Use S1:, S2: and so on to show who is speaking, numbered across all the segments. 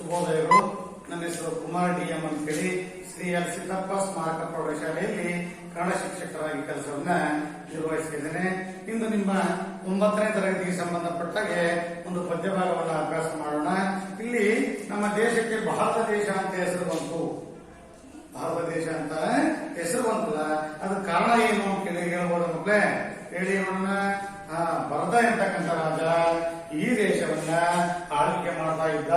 S1: ಶುಭೋದಯಗಳು. ನನ್ನ ಹೆಸರು ಕುಮಾರ್ ಡಿ.ಎಂ. ಅಂತೇಳಿ ಶ್ರೀ ಎಲ್ ಸಿದ್ದಪ್ಪ ಸ್ಮಾರಕ ಪ್ರೌಢಶಾಲೆಯಲ್ಲಿ ಕನ್ನಡ ಶಿಕ್ಷಕರಾಗಿ ಕೆಲಸವನ್ನ ನಿರ್ವಹಿಸುತ್ತಿದ್ದೇನೆ. ಇಂದು ನಿಮ್ಮ 9ನೇ ತರಗತಿಗೆ ಸಂಬಂಧಪಟ್ಟಾಗೆ ಒಂದು ಪದ್ಯ ಭಾಗವನ್ನು ಅಭ್ಯಾಸ ಮಾಡೋಣ. ಇಲ್ಲಿ ನಮ್ಮ ದೇಶಕ್ಕೆ ಭಾರತ ದೇಶ ಅಂತ ಹೆಸರು ಬಂತು. ಭಾರತ ದೇಶ ಅಂತ ಹೆಸರು ಬಂತಲ್ಲ, ಅದು ಕಾರಣ ಏನು ಅಂತ ಹೇಳ್ಬೋದು ಮಕ್ಕಳೇ, ಹೇಳಿ ನೋಡೋಣ. ಭರತ ಎಂತಕ್ಕಂಥ ರಾಜ ಈ ದೇಶವನ್ನ ಆಳ್ವಿಕೆ ಮಾಡ್ತಾ ಇದ್ದ,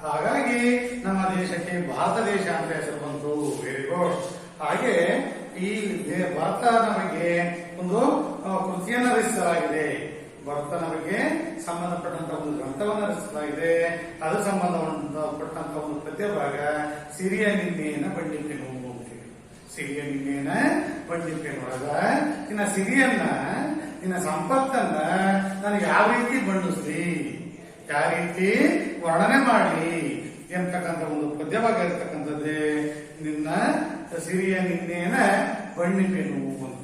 S1: ಹಾಗಾಗಿ ನಮ್ಮ ದೇಶಕ್ಕೆ ಭಾರತ ದೇಶ ಅಂತ ಹೆಸರು ಬಂತು. Very good. ಹಾಗೆ ಈ ಭರತನ ಬಗ್ಗೆ ಒಂದು ಕೃತಿಯನ್ನು ರಚಿಸಲಾಗಿದೆ. ಭರತನ ಬಗ್ಗೆ ಸಂಬಂಧಪಟ್ಟಂತ ಒಂದು ಗ್ರಂಥವನ್ನು ರಚಿಸಲಾಗಿದೆ. ಅದು ಸಂಬಂಧಪಟ್ಟಂತ ಒಂದು ಪದ್ಯ ಭಾಗ ಸಿರಿಯ ನಿನ್ನೆಯನ್ನ ಬಂಡಿಪೆನು. ಸಿರಿಯ ನಿನ್ನೆಯನ್ನ ಬಂಡಿಪೆನು ಒಳಗ ನಿನ್ನ ಸಿರಿಯನ್ನ, ನಿನ್ನ ಸಂಪತ್ತನ್ನ ನಾನು ಯಾವ ರೀತಿ ಬಣ್ಣಿಸ್ಲಿ, ಯಾವ ರೀತಿ ವರ್ಣನೆ ಮಾಡಿ ಎಂತಕ್ಕಂಥ ಒಂದು ಪದ್ಯ ಭಾಗ ಇರತಕ್ಕಂಥದ್ದೇ ನಿನ್ನ ಸಿರಿಯ ನಿನ್ನೆಯನ್ನ ಬಣ್ಣಿಪೆನು ಅಂತ.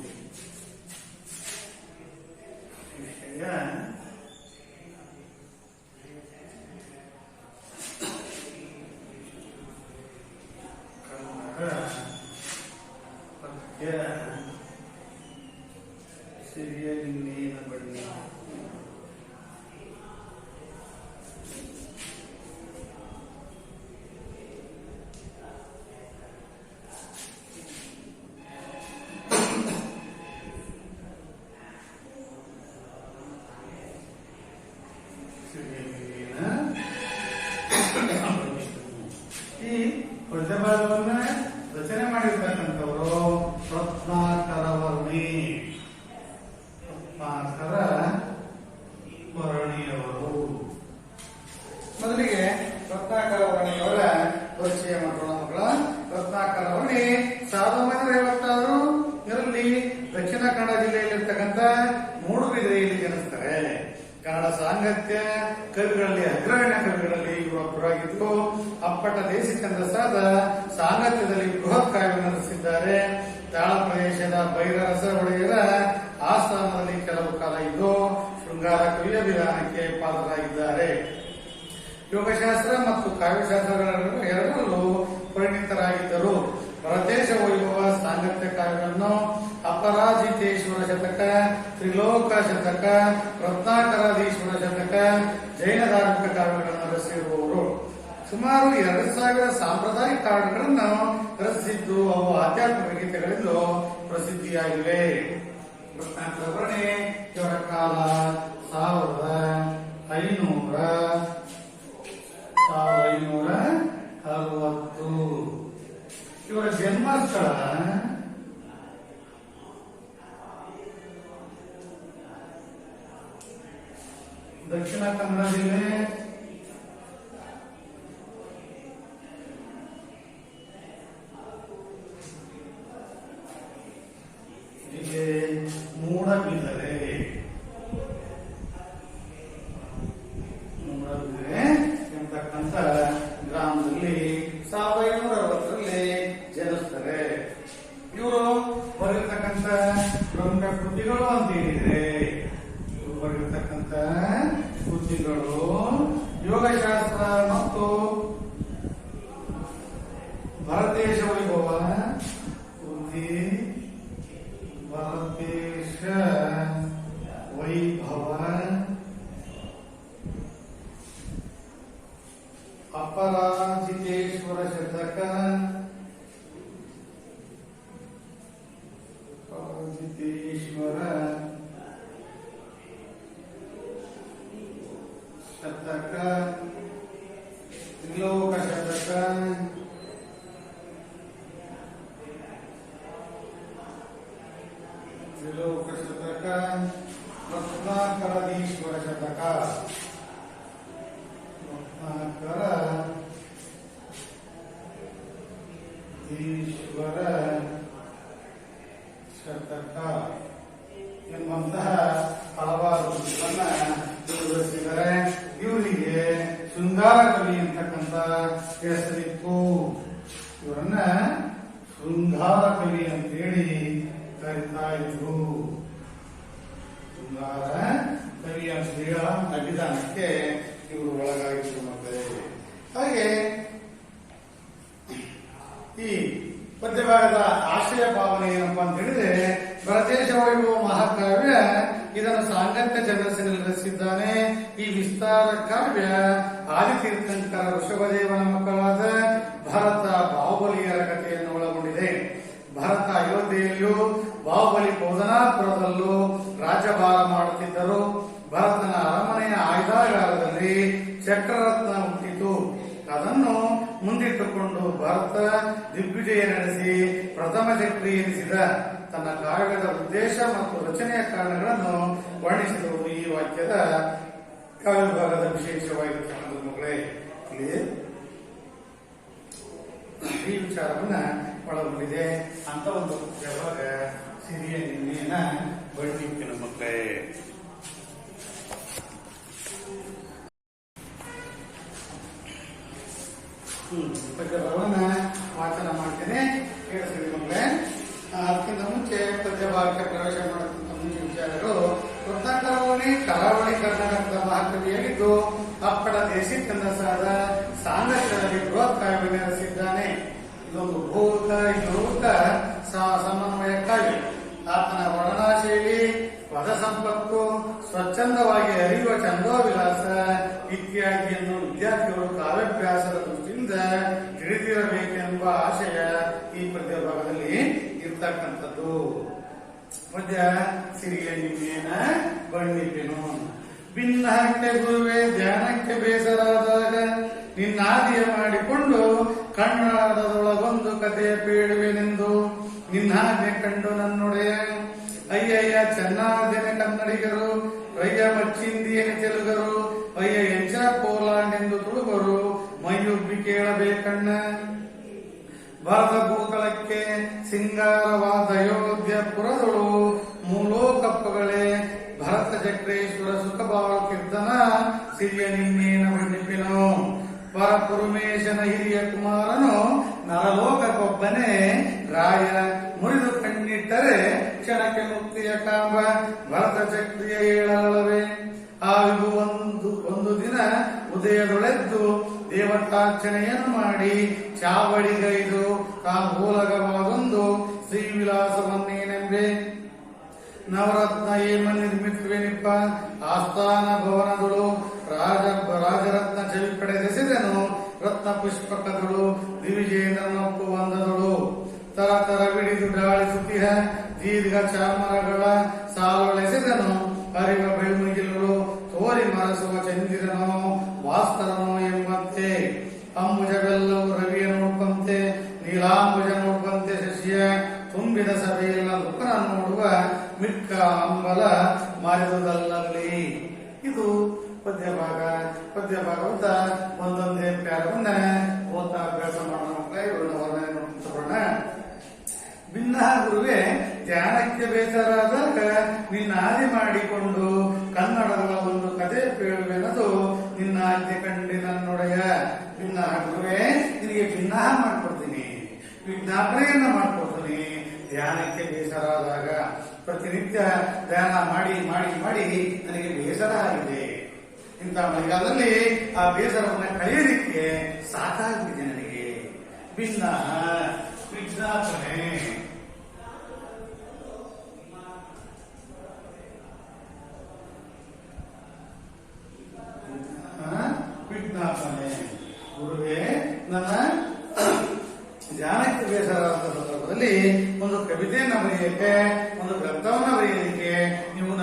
S1: ಸಿರಿಯ ನಿನ್ನೆಯ ಬಣ್ಣ ಈ ಪದ್ಯ ಭಾಗವನ್ನ ರಚನೆ ಮಾಡಿರ್ತಕ್ಕಂಥವರು ರತ್ನಾಕರ ವರ್ಣಿಯವರು. ಮೊದಲಿಗೆ ರತ್ನಾಕರ ವರ್ಣಿಯವರ ಪರಿಚಯ ಮಾಡೋಣ ಮಕ್ಕಳ. ರತ್ನಾಕರ ವರ್ಣಿ 1956 ದಕ್ಷಿಣ ಕನ್ನಡ ಜಿಲ್ಲೆಯಲ್ಲಿರ್ತಕ್ಕಂಥ ಮೂಡುಬಿದಿರೆಯಲ್ಲಿ ಜನಿಸ್ತಾರೆ. ಕನ್ನಡ ಸಾಂಗತ್ಯ ಕವಿಗಳಲ್ಲಿ ಅಗ್ರಗಣ್ಯ ಕವಿಗಳಲ್ಲಿ ಇವರೊಬ್ಬರಾಗಿದ್ದು, ಅಪ್ಪಟ ದೇಶಚಂದ್ರಸಾದ ಸಾಂಗತ್ಯದಲ್ಲಿ ಬೃಹತ್ ಕಾವ್ಯವನ್ನು ರಚಿಸಿದ್ದಾರೆ. ತಾಳ ಪ್ರದೇಶದ ಭೈರರಸ ಒಡೆಯರ ಆಸ್ಥಾನದಲ್ಲಿ ಕೆಲವು ಕಾಲ ಇದ್ದು ಶೃಂಗಾರ ಕವಿಯ ವಿಧಾನಕ್ಕೆ ಪಾತ್ರರಾಗಿದ್ದಾರೆ. ಯೋಗಶಾಸ್ತ್ರ ಮತ್ತು ಕಾವ್ಯಶಾಸ್ತ್ರಗಳೆರಡರಲ್ಲೂ ಪರಿಣಿತರಾಗಿದ್ದರು. ಭರತೇಶ ವೈಭವ ಸಾಂಗತ್ಯ ಕಾವ್ಯಗಳನ್ನು ಅಪರಾಜಿತೇಶ್ವರ ಶತಕ, ತ್ರಿಲೋಕ ಶತಕ, ರತ್ನಾಕರಾಧೀಶ್ವರ ಶತಕ, ಜೈನ ಧಾರ್ಮಿಕ ಕಾವ್ಯಗಳನ್ನು ರಚಿಸಿರುವವರು. ಸುಮಾರು 2000 ಸಾಂಪ್ರದಾಯಿಕ ಹಾಡುಗಳನ್ನು ರಚಿಸಿದ್ದು ಅವು ಆಧ್ಯಾತ್ಮಿಕ ಗೀತೆಗಳೆಂದು ಪ್ರಸಿದ್ಧಿಯಾಗಿವೆ. ರತ್ನಾಕರ ವರ್ಣಿ ಇವರ ಕಾಲ 1560. ಇವರ ಜನ್ಮಸ್ಥಳ ದಕ್ಷಿಣ ಕನ್ನಡ ಜಿಲ್ಲೆ ಮೂಡಬಿದರೆ ಎಂತಕ್ಕಂಥ ಗ್ರಾಮದಲ್ಲಿ 1560 ಜನಿಸ್ತಾರೆ. ಇವರು ಬರೆದಿರ್ತಕ್ಕಂಥ ಪ್ರಮುಖ ಕೃತಿಗಳು ಅಂತ ಹೇಳಿದ್ರೆ, ಇವರು ಬರೆದಿರ್ತಕ್ಕಂಥ ಕೃತಿಗಳು ಯೋಗಶಾಸ್ತ್ರ ಮತ್ತು ಭರತೇಶ ವೈಭವ ಕೃತಿ, ಭರತೇಶ ವೈಭವ, ಅಪರಾಜಿತೇಶ್ವರ ಶತಕ, ಅಪರಾಜಿತೇಶ್ವರ ಶತಕ, ತ್ರಿಲೋಕ ಶತಕ, ತ್ರಿಲೋಕ ಶತಕ, ರತ್ನಾಕರಾಧೀಶ್ವರ ಶತಕ, ರತ್ನಾಕರ ಈಶ್ವರ ಶತಕ ಎಂಬಂತಹ ಹಲವಾರು ಕೃತಿಗಳನ್ನ ರಚಿಸಿದ್ದಾರೆ. ಇವರಿಗೆ ಶೃಂಗಾರ ಕವಿ ಅಂತಕ್ಕಂಥ ಹೆಸರಿತ್ತು. ಇವರನ್ನ ಶೃಂಗಾರ ಕವಿ ಅಂತೇಳಿ ಕರೀತಾ ಇದ್ರು. ಶೃಂಗಾರ ಕವಿ ಅಂತ ಹೇಳ ಅಭಿಧಾನಕ್ಕೆ ಇವರು ಒಳಗಾಗಿದ್ರು ಮಕ್ಕಳೇ. ಹಾಗೆ ಈ ಪದ್ಯಭಾಗದ ಆಶಯ ಭಾವನೆ ಏನಪ್ಪಾ ಅಂತ ಹೇಳಿದ್ರೆ, ಪ್ರದೇಶ ವೈಭವ ಮಹಾಕಾವ್ಯ ಇದನ್ನು ಸಾಂಗತ್ಯ ಛಂದಸ್ಸಿನಲ್ಲಿ ರಚಿಸಿದ್ದಾನೆ. ಈ ವಿಸ್ತಾರ ಕಾವ್ಯ ಆದಿತೀರ್ಥಂಕರ ಋಷಭದೇವನ ಮಕ್ಕಳಾದ ಭರತ ಬಾಹುಬಲಿಯರ ಕಥೆಯನ್ನು ಒಳಗೊಂಡಿದೆ. ಭರತ ಅಯೋಧ್ಯೆಯಲ್ಲೂ ಬಾಹುಬಲಿ ಬೋಧನಾಪುರದಲ್ಲೂ ರಾಜ್ಯಭಾರ ಮಾಡುತ್ತಿದ್ದರು. ಭರತನ ಅರಮನೆಯ ಆಯುಧಾಗಾರದಲ್ಲಿ ಚಕ್ರರತ್ನ ಹುಟ್ಟಿತು. ಅದನ್ನು ಮುಂದಿಟ್ಟುಕೊಂಡು ಭರತ ದಿಗ್ವಿಜಯ ನಡೆಸಿ ಪ್ರಥಮ ಚಕ್ರಿ ಎನಿಸಿದ. ತನ್ನ ಕಾವ್ಯದ ಉದ್ದೇಶ ಮತ್ತು ರಚನೆಯ ಕಾರಣಗಳನ್ನು ವರ್ಣಿಸಿರುವುದು ಈ ವಾಕ್ಯದ ಕಾವ್ಯಭಾಗದ ವಿಶೇಷವಾಗಿರುತ್ತದೆ ಮಕ್ಕಳೇ. ಇಲ್ಲಿ ಈ ವಿಚಾರವನ್ನ ಒಳಗೊಂಡಿದೆ ಅಂತ ಒಂದು ಯಾವಾಗ ಸಿರಿಯ ನಿನ್ನೆಯನ್ನ ಬಣ್ಣಿಕ್ಕಿನ ಮಕ್ಕಳೇ. ಪದ್ಯಭಾವನ ವಾಚನ ಮಾಡ್ತೇನೆ, ಕೇಳಿಸ್ತೀವಿ ಮಕ್ಕಳೇ. ಅದಕ್ಕಿಂತ ಮುಂಚೆ ಪದ್ಯಭಾಗಕ್ಕೆ ಪ್ರವೇಶ ಮಾಡೋದಕ್ಕಿಂತ ಮುಂಚೆ ವಿಚಾರಗಳು. ವೃತ್ತಾಕರವಣಿ ಕರಾವಳಿ ಕರ್ನಾಟಕದ ಮಹಾಕವಿಯಾಗಿದ್ದು ಅಪ್ಪಡ ದೇಶಿ ಛಂದಸ್ಸಾದ ಸಾಂಗತ್ಯದಲ್ಲಿ ಬೃಹತ್ ಕಾವ್ಯ ರಚಿಸಿದ್ದಾನೆ. ಇದೊಂದು ಭೂಕ ಯುವಕ ಸಮನ್ವಯ ಕಾವ್ಯ. ಆತನ ವರ್ಣನಾಶೈಲಿ, ಪದ ಸಂಪತ್ತು, ಸ್ವಚ್ಛಂದವಾಗಿ ಹರಿಯುವ ಛಂದೋವಿಲಾಸ ಇತ್ಯಾದಿಯನ್ನು ವಿದ್ಯಾರ್ಥಿಗಳು ಕಾವ್ಯಾಭ್ಯಾಸದ ದೃಷ್ಟಿಯಿಂದ ತಿಳಿದಿರಬೇಕೆಂಬ ಆಶಯ ಈ ಪದ್ಯ ಭಾಗದಲ್ಲಿ ಇರ್ತಕ್ಕಂಥದ್ದು. ಪದ್ಯ ಸಿರಿಯ ನಿನ್ನೇನ ಬಣ್ಣಿಪೆನು. ಭಿನ್ನಕ್ಕೆ ಗುರುವೆ ಧ್ಯಾನಕ್ಕೆ ಬೇಸರಾದಾಗ ನಿನ್ನಾದಿಯ ಮಾಡಿಕೊಂಡು ಕನ್ನಡದೊಳಗೊಂದು ಕಥೆಯ ಬೇಡುವೆನೆಂದು ನಿನ್ನಾಜ್ಞೆ ಕಂಡು ನನ್ನೊಡೆಯ. ಅಯ್ಯಯ್ಯ ಚೆನ್ನಾದೇನೆ ಕನ್ನಡಿಗರು, ಅಯ್ಯ ಮಚ್ಚಿಂದಿಯನೆ ತೆಲುಗರು, ಅಯ್ಯ ಎಂಚ ಪೋಲಾಂಡ್ ಎಂದು ತುಳುಗರು ಮೈಯುಬ್ಬಿ ಕೇಳಬೇಕಣ್ಣ. ಭಾರತ ಭೂತಳಕ್ಕೆ ಸಿಂಗಾರವಾದ ಅಯೋಧ್ಯ ಪುರದಳು ಮೂಲೋಕಪ್ಪಗಳೇ ಭರತ ಚಕ್ರೇಶ್ವರ ಸುಖ ಬಾಳುತ್ತಿದ್ದನ ಸಿರಿಯ ನಿನ್ನೇನ ಬಣ್ಣಿಪಿನೋ. ಪರಪುರುಮೇಶನ ಹಿರಿಯ ಕುಮಾರನು ನರಲೋಕಕ್ಕೊಬ್ಬನೇ ರಾಯ ಮುರಿದು ಕಣ್ಣಿಟ್ಟರೆ ಕ್ಷಣಕ್ಕೆ ಮುಕ್ತಿಯ ಕಾಂಬ ಭರತ ಚಕ್ರಿಯ ಏಳಲವೇ. ಆ ವಿಭು ಒಂದು ದಿನ ಉದಯದೊಳೆದ್ದು ದೇವತಾರ್ಚನೆಯನ್ನು ಮಾಡಿ ಚಾವಡಿಗೈದು ತಾಂಬೂಲಗವಾದೊಂದು ಶ್ರೀವಿಲಾಸವನ್ನೇನೆಂಬೆ. ನವರತ್ನ ಏಮ ನಿರ್ಮಿತವೆನಿಪ್ಪ ಆಸ್ಥಾನ ಭವನದಳು ರಾಜರತ್ನ ಚವಿ ಪಡೆದೆಸೆದನು. ರತ್ನ ಪುಷ್ಪಕದಳು ದಿವಿಜೇಂದ್ರನೊಪ್ಪು ಬಂದದಳು. ತರತರವಿಡಿದು ಗಾಳಿಸುತ್ತಿಹ ದೀರ್ಘ ಚಾಮರಗಳ ಸಾಲೊಳೆಸೆದನು. ಅರಿವ ಬೆಳ್ಮುಗಿಲುಗಳು ತೋರಿ ಮರಸುವ ಚಂದಿರನೋ ಭಾಸ್ಕರನೋ ಎಂಬಂತೆ. ಅಂಬುಜವೆಲ್ಲವೂ ರವಿಯ ನೋಡ್ಬಂತೆ, ನೀಲಾಂಬುಜ ನೋಡ್ಬಂತೆ ಶಶಿಯ ತುಂಬಿದ ಸಭೆಯೆಲ್ಲ ದುಃಖನ ನೋಡುವ ಮಿಕ್ಕ ಅಂಬಲ ಮಾರಿದುದಲ್ಲಲ್ಲಿ. ಇದು ಪದ್ಯಭಾಗ. ಪದ್ಯಭಾಗವಂತ ಒಂದೊಂದೇ ಪ್ಯಾರವನ್ನ ಓದ್ತಾ ಅಭ್ಯಾಸ ಮಾಡೋಣ ಮಕ್ಕಳೇ. ವರ್ಣನೆ ನೋಡ್ಕೊಳ್ಳೋಣ. ಭಿನ್ನ ಗುರುವೆ ಧ್ಯಾನಕ್ಕೆ ಬೇಸರಾದಾಗ ನಿನ್ನ ಆದಿ ಮಾಡಿಕೊಂಡು ಕನ್ನಡದ ಒಂದು ಕಥೆ ಬೇಡುವೆನದು ನಿನ್ನ ಆಜ್ಞೆ ಕಂಡಿ ನನ್ನೊಡೆಯ. ಭಿನ್ನ ಗುರುವೆ ನಿನಗೆ ಭಿನ್ನ ಮಾಡ್ಕೊಡ್ತೀನಿ, ವಿಜ್ಞಾಪನೆಯನ್ನ ಮಾಡ್ಕೊಡ್ತೀನಿ. ಧ್ಯಾನಕ್ಕೆ ಬೇಸರಾದಾಗ ಪ್ರತಿನಿತ್ಯ ಧ್ಯಾನ ಮಾಡಿ ಮಾಡಿ ಮಾಡಿ ನನಗೆ ಬೇಸರ ಆಗಿದೆ. ಇಂಥ ಮಳೆಗಾಲದಲ್ಲಿ ಆ ಬೇಸರವನ್ನ ಕಳೆಯಲಿಕ್ಕೆ ಸಾಕಾಗಿದೆ ನನಗೆ. ಭಿನ್ನ ವಿಜ್ಞಾಪನೆ. ವಿಜ್ಞಾಪನೆ. ಗುರುವೇ ನನ್ನ ಧ್ಯಾನಕ್ಕೆ ಬೇಸರ ಸಂದರ್ಭದಲ್ಲಿ ಒಂದು ಕವಿತೆಯನ್ನ ಬರೆಯಲಿಕ್ಕೆ, ಒಂದು ಗ್ರಂಥವನ್ನ ಬರೆಯಲಿಕ್ಕೆ ನೀವು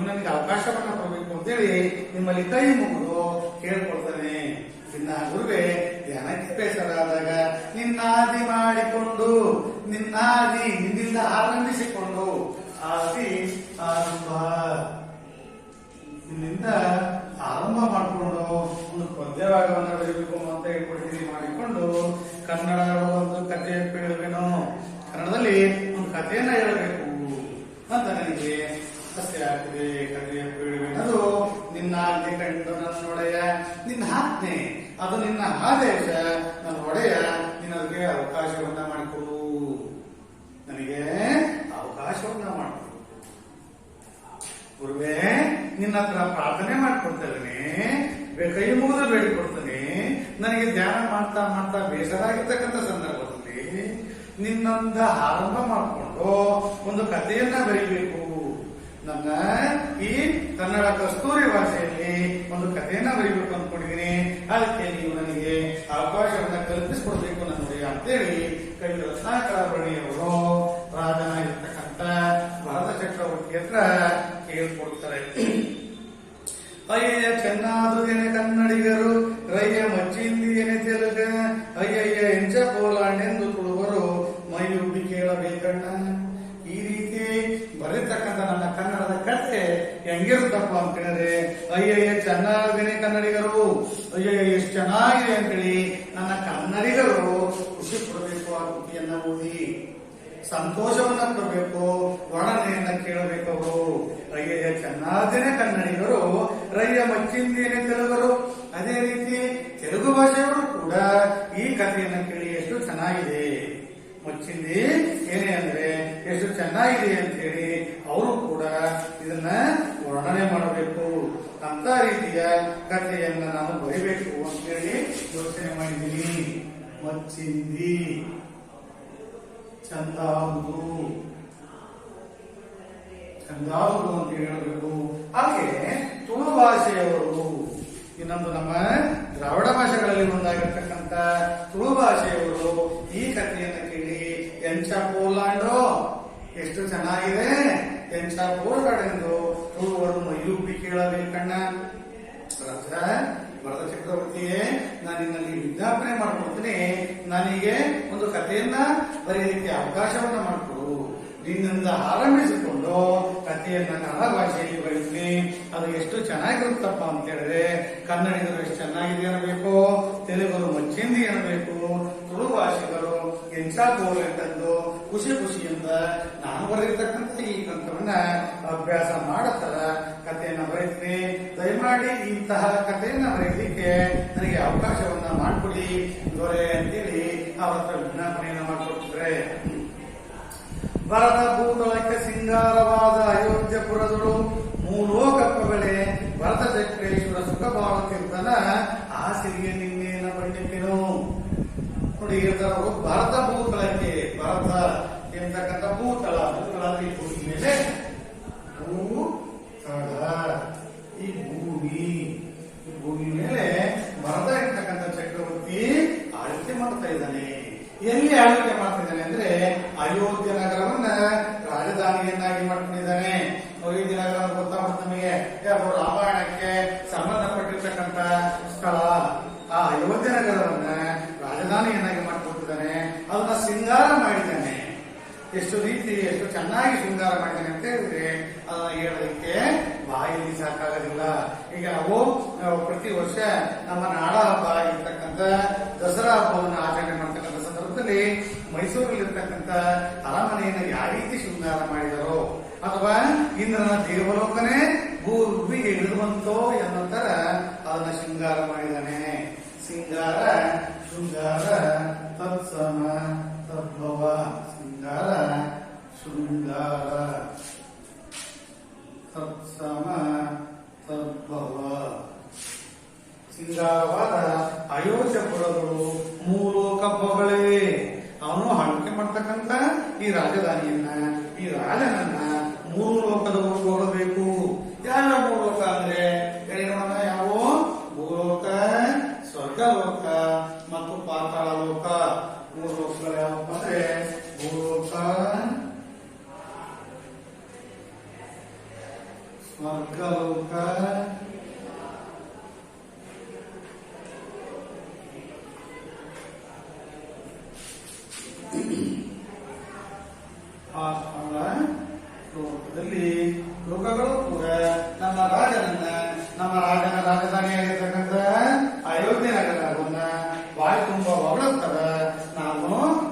S1: ನನಗೆ ಅವಕಾಶವನ್ನ ಕೊಡಬೇಕು ಅಂತೇಳಿ ನಿಮ್ಮಲ್ಲಿ ಕೈ ಮುಗಿದು ಕೇಳ್ಕೊಳ್ತಾನೆ. ನಿನ್ನ ಗುರುವೆ ಧ್ಯಾನಕ್ಕೆ ಬೇಸರಾದಾಗ ನಿನ್ನಾದಿ ಮಾಡಿಕೊಂಡು, ನಿನ್ನಾದಿ ನಿನ್ನಿಂದ ಆರಂಭಿಸಿಕೊಂಡು, ಆದಿ ಆರಂಭ ನಿನ್ನಿಂದ ಆರಂಭ ಮಾಡಿಕೊಂಡು ಒಂದು ಪದ್ಯಭಾಗವನ್ನು ಬರೀಬೇಕು ಅಂತ ಹೇಳ್ಕೊಡ್ತೀನಿ ಮಾಡಿಕೊಂಡು ಕನ್ನಡ ಒಂದು ಕಥೆ ಹೇಳಬೇಕೇನೋ, ಕನ್ನಡದಲ್ಲಿ ಒಂದು ಕಥೆಯನ್ನ ಹೇಳಬೇಕು ಅಂತ ನನಗೆ ಆಸೆ ಆಗ್ತಿದೆ. ಕಥೆಯ ಹೇಳಬೇಕದು ನಿನ್ನ ಆಜ್ಞೆ ಕಂಡು ನನ್ನೊಡೆಯ. ನಿನ್ನ ಆಜ್ಞೆ ಅದು ನಿನ್ನ ಆದೇಶ, ನನ್ನ ಒಡೆಯ. ನಿನಗೆ ಅವಕಾಶವನ್ನ ಮಾಡಿಕೊಡು, ನನಗೆ ಅವಕಾಶವನ್ನ ಮಾಡಿಕೊಡು. ಗುರುವೇ ನಿನ್ನ ಹತ್ರ ಪ್ರಾರ್ಥನೆ ಮಾಡ್ಕೊಡ್ತೇನೆ, ಕೈ ಮುಗಿದು ಬೇಡಿಕೊಡ್ತೇನೆ. ನನಗೆ ಧ್ಯಾನ ಮಾಡ್ತಾ ಮಾಡ್ತಾ ಬೇಸರ ಆಗಿರ್ತಕ್ಕಂಥ ಸಂದರ್ಭದಲ್ಲಿ ನಿನ್ನೊಂದ ಆರಂಭ ಮಾಡಿಕೊಂಡು ಒಂದು ಕಥೆಯನ್ನ ಬರೀಬೇಕು. ನನ್ನ ಈ ಕನ್ನಡ ಕಸ್ತೂರಿ ಭಾಷೆಯಲ್ಲಿ ಒಂದು ಕಥೆಯನ್ನ ಬರೀಬೇಕು ಅಂದ್ಕೊಂಡಿದ್ದೀನಿ. ಅದಕ್ಕೆ ನೀವು ನನಗೆ ಅವಕಾಶವನ್ನ ಕಲ್ಪಿಸಿಕೊಡ್ಬೇಕು ನನಗೆ ಅಂತೇಳಿ ಕವಿ ರತ್ನಾಕರವರ್ಣಿಯವರು ರಾಜನಾಗಿರ್ತಕ್ಕಂಥ ಭರತ ಚಕ್ರವರ್ತಿ ಹತ್ರ ಕೇಳ್ಕೊಡ್ತಾರೆ. ಅಯ್ಯಯ್ಯ ಚೆನ್ನಾದುದೇನೆ ಕನ್ನಡಿಗರು, ರಯ್ಯ ಮಚ್ಚಿಂದಿಯೇನೆ ತೆಲುಗ, ಅಯ್ಯಯ್ಯ ಎಂಚ ಪೋಲಾಂಡೆಂದು ತುಳುವರು ಮೈಯುಬ್ಬಿ ಕೇಳಬೇಕಣ್ಣ. ಈ ರೀತಿ ಬರೀತಕ್ಕಂಥ ನನ್ನ ಕನ್ನಡದ ಕಥೆ ಹೆಂಗಿರುತ್ತಪ್ಪ ಅಂತ ಹೇಳಿದ್ರೆ, ಅಯ್ಯಯ್ಯ ಚೆನ್ನಾಗಿದ್ದೇನೆ ಕನ್ನಡಿಗರು, ಅಯ್ಯಯ್ಯ ಎಷ್ಟು ಚೆನ್ನಾಗಿದೆ ಅಂತೇಳಿ ನನ್ನ ಕನ್ನಡಿಗರು ಖುಷಿ ಪಡಬೇಕು. ಆ ಕೃತಿಯನ್ನ ಓದಿ ಸಂತೋಷವನ್ನ ಕೊಡಬೇಕು, ವರ್ಣನೆಯನ್ನ ಕೇಳಬೇಕು. ಅವರು ಅಯ್ಯಯ್ಯ ಚೆನ್ನಾದೇನೆ ಕನ್ನಡಿಗರು, ರಯ್ಯ ಮಚ್ಚಿಂದೇನೆ ತೆಲುಗರು. ಅದೇ ರೀತಿ ತೆಲುಗು ಭಾಷೆಯವರು ಕೂಡ ಈ ಕಥೆಯನ್ನ ಕೇಳಿ ಎಷ್ಟು ಚೆನ್ನಾಗಿದೆ, ಮಚ್ಚಿಂದಿ ಏನೇ ಅಂದ್ರೆ ಎಷ್ಟು ಚೆನ್ನಾಗಿದೆ ಅಂತ ಹೇಳಿ ಅವರು ಕೂಡ ಇದನ್ನ ವರ್ಣನೆ ಮಾಡಬೇಕು. ಅಂತ ರೀತಿಯ ಕಥೆಯನ್ನ ನಾನು ಬರೀಬೇಕು ಅಂತ ಹೇಳಿ ಯೋಚನೆ ಮಾಡಿದ್ದೀನಿ. ಮಚ್ಚಿಂದಿ ಚಂದಾವುದು ಅಂತ ಹೇಳಬೇಕು. ಹಾಗೆ ತುಳು ಭಾಷೆಯವರು, ಇನ್ನೊಂದು ನಮ್ಮ ದ್ರಾವಿಡ ಭಾಷೆಗಳಲ್ಲಿ ಒಂದಾಗಿರ್ತಕ್ಕಂಥ ತುಳು ಭಾಷೆಯವರು ಈ ಕಥೆಯನ್ನು ಕೇಳಿ ಎಂಚ ಪೋಲಾಂಡು ಎಷ್ಟು ಚೆನ್ನಾಗಿದೆ, ಎಂಚ ಪೋಲಾಡೆಂದು ತುಳುವರು ಮೈಯುಬ್ಬಿ ಕೇಳಬೇಕಣ್ಣ. ಭರತ ಚಕ್ರವರ್ತಿಯೇ, ನಾನು ನಿನ್ನಲ್ಲಿ ವಿಜ್ಞಾಪನೆ ಮಾಡ್ಕೊಡ್ತೀನಿ, ನನಗೆ ಒಂದು ಕಥೆಯನ್ನ ಬರೆಯಲಿಕ್ಕೆ ಅವಕಾಶವನ್ನ ಮಾಡಿಕೊಡು. ನಿನ್ನಿಂದ ಆರಂಭಿಸಿಕೊಂಡು ಕಥೆಯನ್ನ ಕನ್ನಡ ಭಾಷೆಯಲ್ಲಿ ಬರೀತೀನಿ. ಅದು ಎಷ್ಟು ಚೆನ್ನಾಗಿರುತ್ತಪ್ಪ ಅಂತ ಹೇಳಿದ್ರೆ, ಕನ್ನಡಿಗರು ಎಷ್ಟು ಚೆನ್ನಾಗಿದೆ ಅನ್ನಬೇಕು, ತೆಲುಗರು ಮಚ್ಚಿಂದಿ ಅನ್ನಬೇಕು, ತುಳು ಭಾಷಿಗರು ಎಂಚಾಗೋಲೆಂದು ಖುಷಿ ಖುಷಿಯಿಂದ ನಾನು ಬರೆದಿರ್ತಕ್ಕಂಥ ಈ ಗ್ರಂಥವನ್ನ ಅಭ್ಯಾಸ ಮಾಡತ್ತರ ಕಥೆಯನ್ನ ಬರೀತೀನಿ. ದಯಮಾಡಿ ಇಂತಹ ಕಥೆಯನ್ನ ಬರೀಲಿಕ್ಕೆ ನನಗೆ ಅವಕಾಶವನ್ನ ಮಾಡಿಕೊಡಿ ದೊರೆ ಅಂತೇಳಿ ಅವರ ಹತ್ರ ವಿಜ್ಞಾಪನೆಯನ್ನ ಮಾಡಿಕೊಡ್ತಿದ್ರೆ, ಭರತ ಭೂತಳಕ್ಕೆ ಸಿಂಗಾರವಾದ ಅಯೋಧ್ಯಪುರದಳು ಮೂಲೋಕಪ್ಪಗಳೇ ಭರತ ಚಕ್ರೇಶ್ವರ ಸುಖ ಬಾಳುತ್ತಿದ್ದನ ಆ ಸಿರಿಯ ನಿನ್ನೇನ ಬಣ್ಣಿಕೆನು. ನೋಡಿ ಹೇಳ್ತಾರವರು, ಭರತ ಭೂತಳಕ್ಕೆ, ಭರತ ಎಂತಕ್ಕಂಥ ಭೂತಳ, ಭೂತಳ ಈ ಭೂಮಿ ಮೇಲೆ, ಭೂತಳ ಈ ಭೂಮಿ ಮೇಲೆ ಭರತ ಇರ್ತಕ್ಕಂಥ ಚಕ್ರವರ್ತಿ ಆಳ್ವಿಕೆ ಮಾಡ್ತಾ ಇದ್ದಾನೆ. ಎಲ್ಲಿ ಆಳ್ವಿಕೆ ಮಾಡ್ತಿದ್ದಾನೆ ಅಂದ್ರೆ ಅಯೋಧ್ಯ ನಗರವನ್ನ ರಾಜಧಾನಿಯನ್ನಾಗಿ ಮಾಡ್ಕೊಂಡಿದ್ದಾನೆ. ಅಯೋಧ್ಯ ನಗರ ಗೊತ್ತಾಗುತ್ತೆ ನಮಗೆ, ರಾಮಾಯಣಕ್ಕೆ ಸಂಬಂಧಪಟ್ಟಿರ್ತಕ್ಕಂಥ ಸ್ಥಳ. ಆ ಅಯೋಧ್ಯ ನಗರವನ್ನ ರಾಜಧಾನಿಯನ್ನಾಗಿ ಮಾಡ್ಕೊಟ್ಟಿದ್ದಾನೆ. ಅದನ್ನ ಶೃಂಗಾರ ಮಾಡಿದ್ದಾನೆ. ಎಷ್ಟು ಚೆನ್ನಾಗಿ ಶೃಂಗಾರ ಮಾಡಿದ್ದಾನೆ ಅಂತ ಹೇಳಿದ್ರೆ ಅದನ್ನ ಹೇಳೋದಕ್ಕೆ ಬಾಯಲ್ಲಿ ಸಾಕಾಗೋದಿಲ್ಲ. ಈಗ ನಾವು ಪ್ರತಿ ವರ್ಷ ನಮ್ಮ ನಾಡ ಹಬ್ಬ ಆಗಿರ್ತಕ್ಕಂಥ ದಸರಾ ಹಬ್ಬವನ್ನು ಆಚರಣೆ ಮಾಡ್ತಕ್ಕಂಥ ಸಂದರ್ಭದಲ್ಲಿ ಮೈಸೂರಲ್ಲಿರ್ತಕ್ಕಂಥ ಅರಮನೆಯನ್ನು ಯಾವ ರೀತಿ ಶೃಂಗಾರ ಮಾಡಿದರೋ, ಅಥವಾ ಇಂದ್ರನ ದೇವಲೋಕನೇ ಭೂಮಿಗೆ ಇಳಿದು ಬಂತೋ ಎನ್ನೋ ತರ ಅದನ್ನ ಶೃಂಗಾರ ಮಾಡಿದ್ದಾನೆ. ಶೃಂಗಾರ ತತ್ಸಮ ತದ್ಭವ, ಶೃಂಗಾರ ತತ್ಸಮ ತದ್ಭವ. ಸಿಂಗಾರವಾದ ಅಯೋಧ್ಯಪುರಗಳು ಮೂಲೋಕಬ್ಬಗಳೇ. ಅವನು ಆಳ್ವಿಕೆ ಮಾಡ್ತಕ್ಕಂಥ ಈ ರಾಜಧಾನಿಯನ್ನ, ಈ ರಾಜನನ್ನ ಮೂರು ಲೋಕದವರು ಹೋಗಬೇಕು. ಯಾವ ಮೂರು ಲೋಕ ಅಂದ್ರೆ ಯಾವ ಭೂಲೋಕ, ಸ್ವರ್ಗಲೋಕ ಮತ್ತು ಪಾತಾಳ ಲೋಕ. ಮೂರು ಲೋಕಗಳು ಯಾವಪ್ಪ ಅಂದ್ರೆ ಭೂಲೋಕ, ಸ್ವರ್ಗಲೋಕ, ಪಾತಾಳ ಲೋಕದಲ್ಲಿ ಲೋಕಗಳು ಕೂಡ ನಮ್ಮ ರಾಜನ ರಾಜಧಾನಿಯಾಗಿರ್ತಕ್ಕಂಥ ಅಯೋಧ್ಯ ನಗರವನ್ನ ಬಾಯಿ ತುಂಬಾ ಹೊಗಳುತ್ತರ ನಾನು